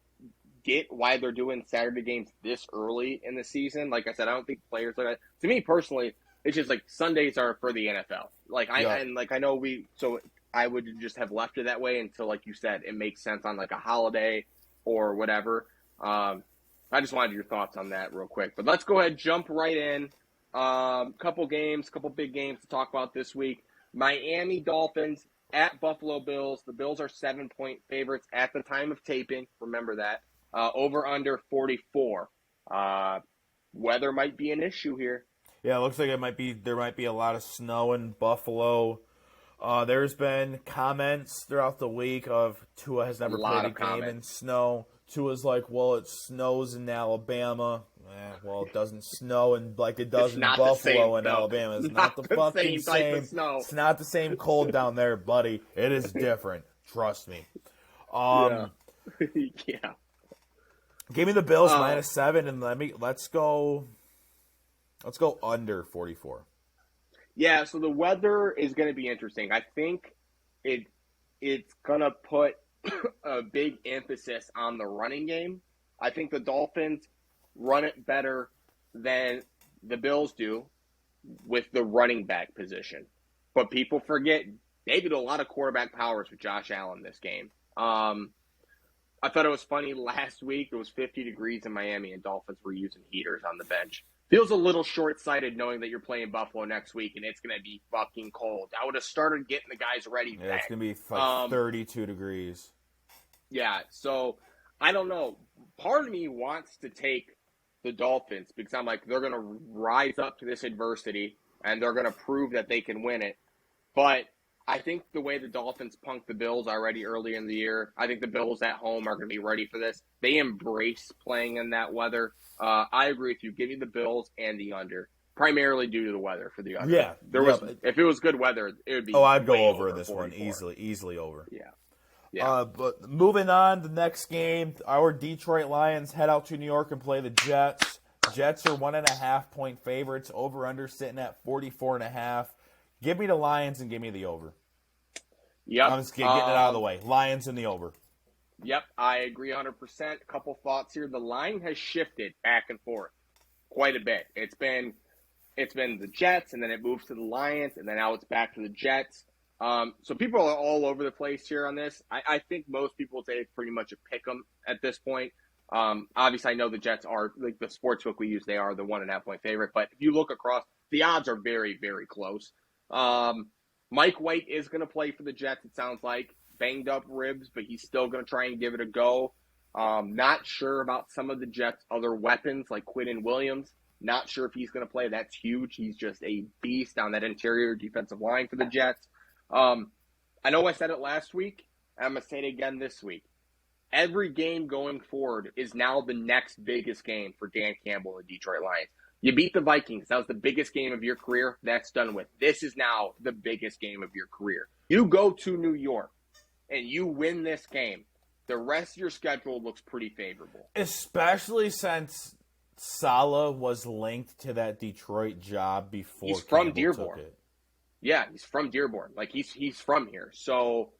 get why they're doing Saturday games this early in the season. Like I said, I don't think players are. To me personally, it's just like Sundays are for the NFL. Like I would just have left it that way until, like you said, it makes sense on like a holiday or whatever. I just wanted your thoughts on that real quick. But let's go ahead, jump right in. Couple big games to talk about this week. Miami Dolphins at Buffalo Bills. The Bills are 7-point favorites at the time of taping. Remember that. Over under 44. Weather might be an issue here. Yeah, it looks like there might be a lot of snow in Buffalo. There's been comments throughout the week of Tua has never played a game in snow. Tua's like, well, it snows in Alabama. Well, it doesn't snow like it does in Buffalo and Alabama. It's not the fucking same. It's not the same cold down there, buddy. It is different. Trust me. Yeah. Give me the Bills -7, and let's go under 44. Yeah, so the weather is going to be interesting. I think it's going to put a big emphasis on the running game. I think the Dolphins run it better than the Bills do with the running back position. But people forget they did a lot of quarterback powers with Josh Allen this game. I thought it was funny last week. It was 50 degrees in Miami, and Dolphins were using heaters on the bench. Feels a little short-sighted knowing that you're playing Buffalo next week, and it's going to be fucking cold. I would have started getting the guys ready. Yeah, it's going to be like 32 degrees. Yeah, so I don't know. Part of me wants to take the Dolphins because I'm like, they're going to rise up to this adversity, and they're going to prove that they can win it. But I think the way the Dolphins punked the Bills already early in the year, I think the Bills at home are going to be ready for this. They embrace playing in that weather. I agree with you. Give me the Bills and the under, primarily due to the weather for the under. Yeah. If it was good weather, it would be. Oh, I'd go over this 44. One easily over. Yeah. But moving on, the next game, our Detroit Lions head out to New York and play the Jets. Jets are 1.5-point favorites. Over under sitting at 44.5. Give me the Lions and give me the over. Yep. I'm just getting it out of the way. Lions and the over. Yep, I agree 100%. A couple thoughts here. The line has shifted back and forth quite a bit. It's been the Jets, and then it moves to the Lions, and then now it's back to the Jets. So people are all over the place here on this. I think most people would say it's pretty much a pick 'em at this point. Obviously, I know the Jets are, like the sportsbook we use, they are the 1.5-point favorite. But if you look across, the odds are very, very close. Mike White is going to play for the Jets, it sounds like. Banged up ribs, but he's still going to try and give it a go. Not sure about some of the Jets' other weapons, like Quinnen Williams. Not sure if he's going to play. That's huge. He's just a beast on that interior defensive line for the Jets. I know I said it last week. I'm going to say it again this week. Every game going forward is now the next biggest game for Dan Campbell and the Detroit Lions. You beat the Vikings. That was the biggest game of your career. That's done with. This is now the biggest game of your career. You go to New York and you win this game. The rest of your schedule looks pretty favorable. Especially since Saleh was linked to that Detroit job before he's from Campbell Dearborn. took it. Yeah, he's from Dearborn. Like, he's from here. So,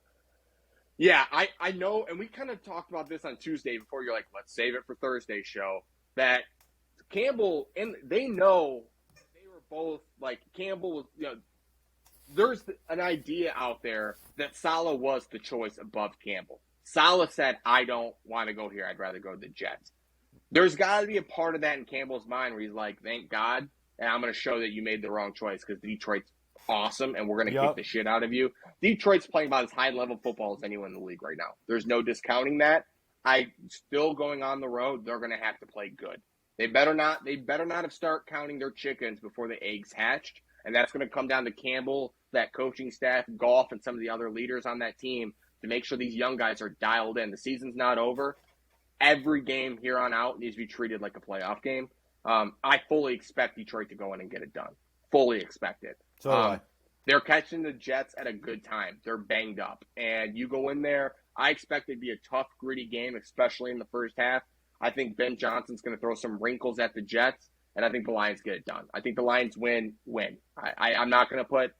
yeah, I know, and we kind of talked about this on Tuesday before you're like, let's save it for Thursday's show, that Campbell, and they know they were both, like, Campbell was, there's an idea out there that Saleh was the choice above Campbell. Saleh said, I don't want to go here. I'd rather go to the Jets. There's got to be a part of that in Campbell's mind where he's like, thank God, and I'm going to show that you made the wrong choice because Detroit's awesome, and we're going to kick the shit out of you. Detroit's playing about as high-level football as anyone in the league right now. There's no discounting that. Still going on the road, they're going to have to play good. They better not have start counting their chickens before the eggs hatched, and that's going to come down to Campbell, that coaching staff, Goff, and some of the other leaders on that team to make sure these young guys are dialed in. The season's not over. Every game here on out needs to be treated like a playoff game. I fully expect Detroit to go in and get it done. Fully expect it. So do I. They're catching the Jets at a good time. They're banged up. And you go in there, I expect it to be a tough, gritty game, especially in the first half. I think Ben Johnson's going to throw some wrinkles at the Jets, and I think the Lions get it done. I think the Lions win. I'm not going to put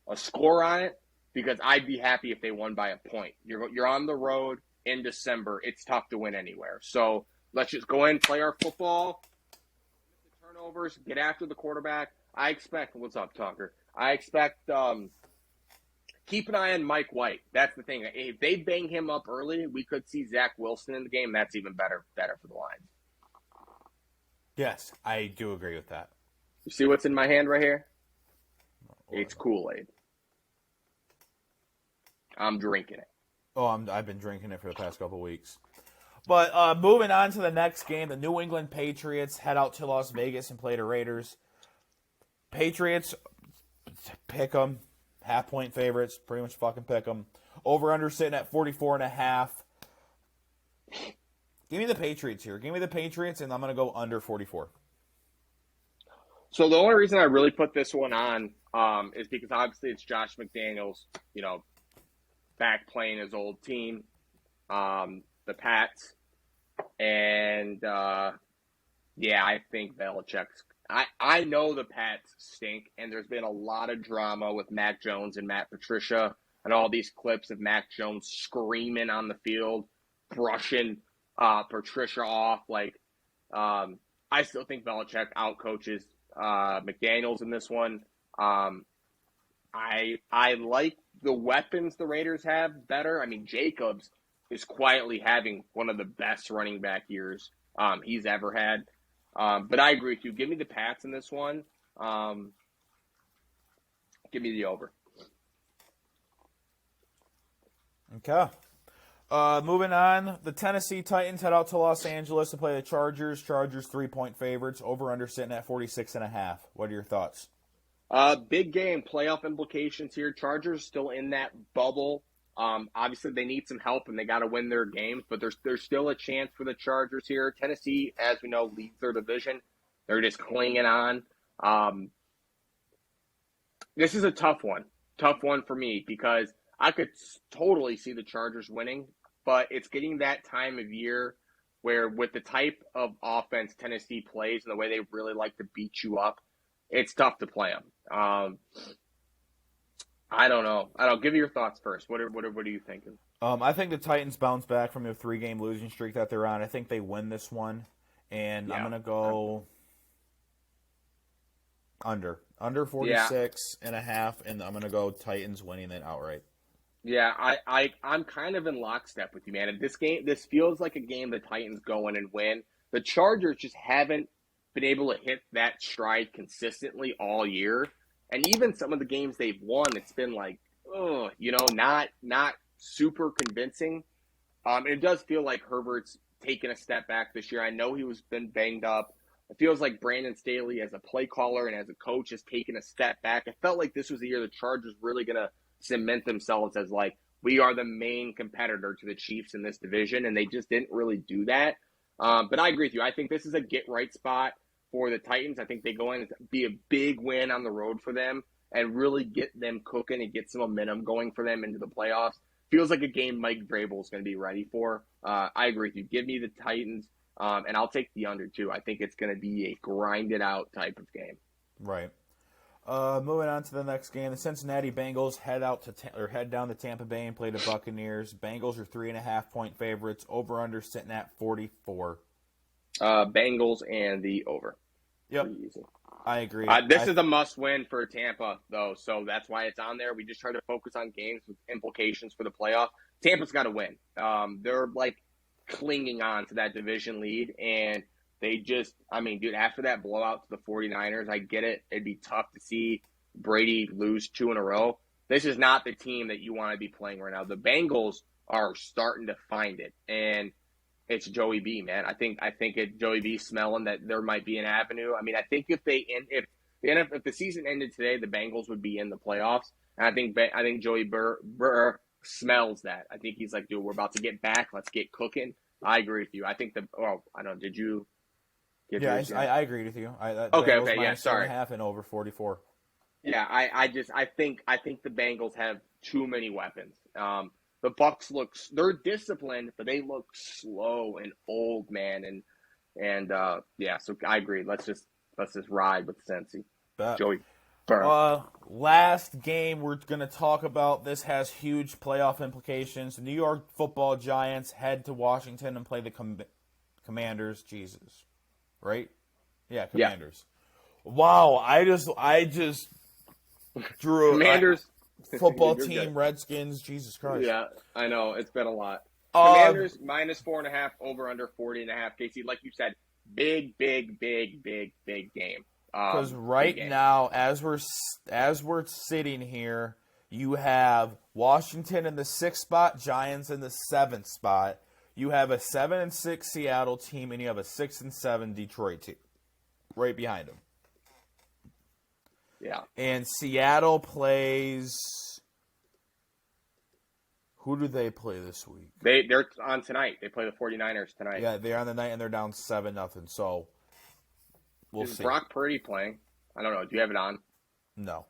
a score on it because I'd be happy if they won by a point. You're on the road in December. It's tough to win anywhere. So let's just go in, play our football, the turnovers, get after the quarterback. I expect – what's up, Tucker? I expect keep an eye on Mike White. That's the thing. If they bang him up early, we could see Zach Wilson in the game. That's even better for the Lions. Yes, I do agree with that. You see what's in my hand right here? It's Kool-Aid. I'm drinking it. Oh, I've been drinking it for the past couple weeks. But moving on to the next game, the New England Patriots head out to Las Vegas and play the Raiders. Patriots, pick them. Half-point favorites, pretty much fucking pick them. Over-under sitting at 44.5. Give me the Patriots here. Give me the Patriots, and I'm going to go under 44. So the only reason I really put this one on is because obviously it's Josh McDaniels, back playing his old team, the Pats. And, I think Belichick's I know the Pats stink, and there's been a lot of drama with Mac Jones and Matt Patricia and all these clips of Mac Jones screaming on the field, brushing Patricia off. I still think Belichick outcoaches McDaniels in this one. I like the weapons the Raiders have better. I mean, Jacobs is quietly having one of the best running back years he's ever had. But I agree with you. Give me the Pats in this one. Give me the over. Okay. Moving on, the Tennessee Titans head out to Los Angeles to play the Chargers. Chargers 3-point favorites. Over/under sitting at 46.5. What are your thoughts? Big game, playoff implications here. Chargers still in that bubble. Obviously, they need some help, and they got to win their games, but there's still a chance for the Chargers here. Tennessee, as we know, leads their division. They're just clinging on. This is a tough one for me because I could totally see the Chargers winning, but it's getting that time of year where with the type of offense Tennessee plays and the way they really like to beat you up, it's tough to play them. I don't know. Give me your thoughts first. What are you thinking? I think the Titans bounce back from their 3-game losing streak that they're on. I think they win this one, and I'm going to go under 46.5, and I'm going to go Titans winning it outright. Yeah, I'm kind of in lockstep with you, man. And this feels like a game the Titans go in and win. The Chargers just haven't been able to hit that stride consistently all year. And even some of the games they've won, it's been like, not super convincing. It does feel like Herbert's taken a step back this year. I know been banged up. It feels like Brandon Staley as a play caller and as a coach has taken a step back. It felt like this was the year the Chargers really going to cement themselves as we are the main competitor to the Chiefs in this division, and they just didn't really do that. But I agree with you. I think this is a get-right spot for the Titans. I think they go in and be a big win on the road for them and really get them cooking and get some momentum going for them into the playoffs. Feels like a game Mike Vrabel is going to be ready for. I agree with you. Give me the Titans, and I'll take the under too. I think it's going to be a grinded-out type of game. Right. Moving on to the next game, the Cincinnati Bengals head down to Tampa Bay and play the Buccaneers. Bengals are 3.5-point favorites. Over/under sitting at 44. Bengals and the over. Yep. Easy. I agree. This is a must-win for Tampa, though, so that's why it's on there. We just try to focus on games with implications for the playoff. Tampa's got to win. They're, clinging on to that division lead, and they just – after that blowout to the 49ers, I get it. It'd be tough to see Brady lose 2 in a row. This is not the team that you want to be playing right now. The Bengals are starting to find it, and – it's Joey B, man. I think Joey B smelling that there might be an avenue. I think if the season ended today, the Bengals would be in the playoffs. And I think Joey Burr smells that. I think he's like, dude, we're about to get back. Let's get cooking. I agree with you. I think did you Yeah, I agree with you. Okay, yeah, sorry. -4.5 and over 44. Yeah, I think the Bengals have too many weapons. The Bucks they're disciplined, but they look slow and old, man. And yeah, so I agree. Let's just ride with Cincy. Joey. Burn. Last game we're going to talk about. This has huge playoff implications. The New York Football Giants head to Washington and play the Commanders. Jesus, right? Yeah, Commanders. Yeah. Wow, I just drew Commanders football team, good. Redskins. Jesus Christ. Yeah, I know it's been a lot. Commanders -4.5, over under 40.5. Casey, like you said, big game. Because now, as we're sitting here, you have Washington in the 6th spot, Giants in the 7th spot. You have a 7-6 Seattle team, and you have a 6-7 Detroit team right behind them. Yeah. And Seattle plays. Who do they play this week? They're on tonight. They play the 49ers tonight. Yeah, they're on the night, and they're down 7-0. So. We'll see. Brock Purdy playing? I don't know. Do you have it on? No.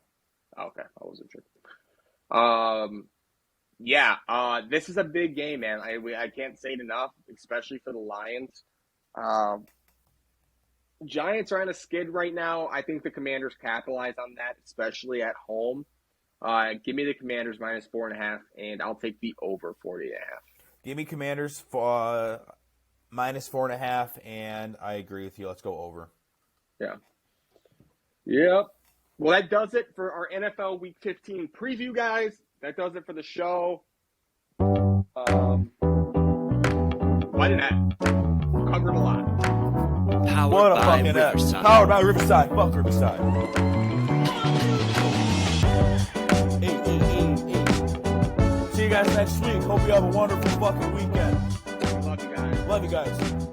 Okay, I wasn't sure. Yeah, this is a big game, man. I can't say it enough, especially for the Lions. Giants are on a skid right now. I think the Commanders capitalize on that, especially at home. Give me the Commanders -4.5, and I'll take the over 40.5. Give me Commanders for -4.5, and I agree with you. Let's go over. Yeah. Yep. Well, that does it for our NFL Week 15 preview, guys. That does it for the show. Why did that? Covered a lot. Powered by Riverside. Powered by Riverside. Fuck Riverside. See you guys next week. Hope you have a wonderful fucking weekend. Love you guys. Love you guys.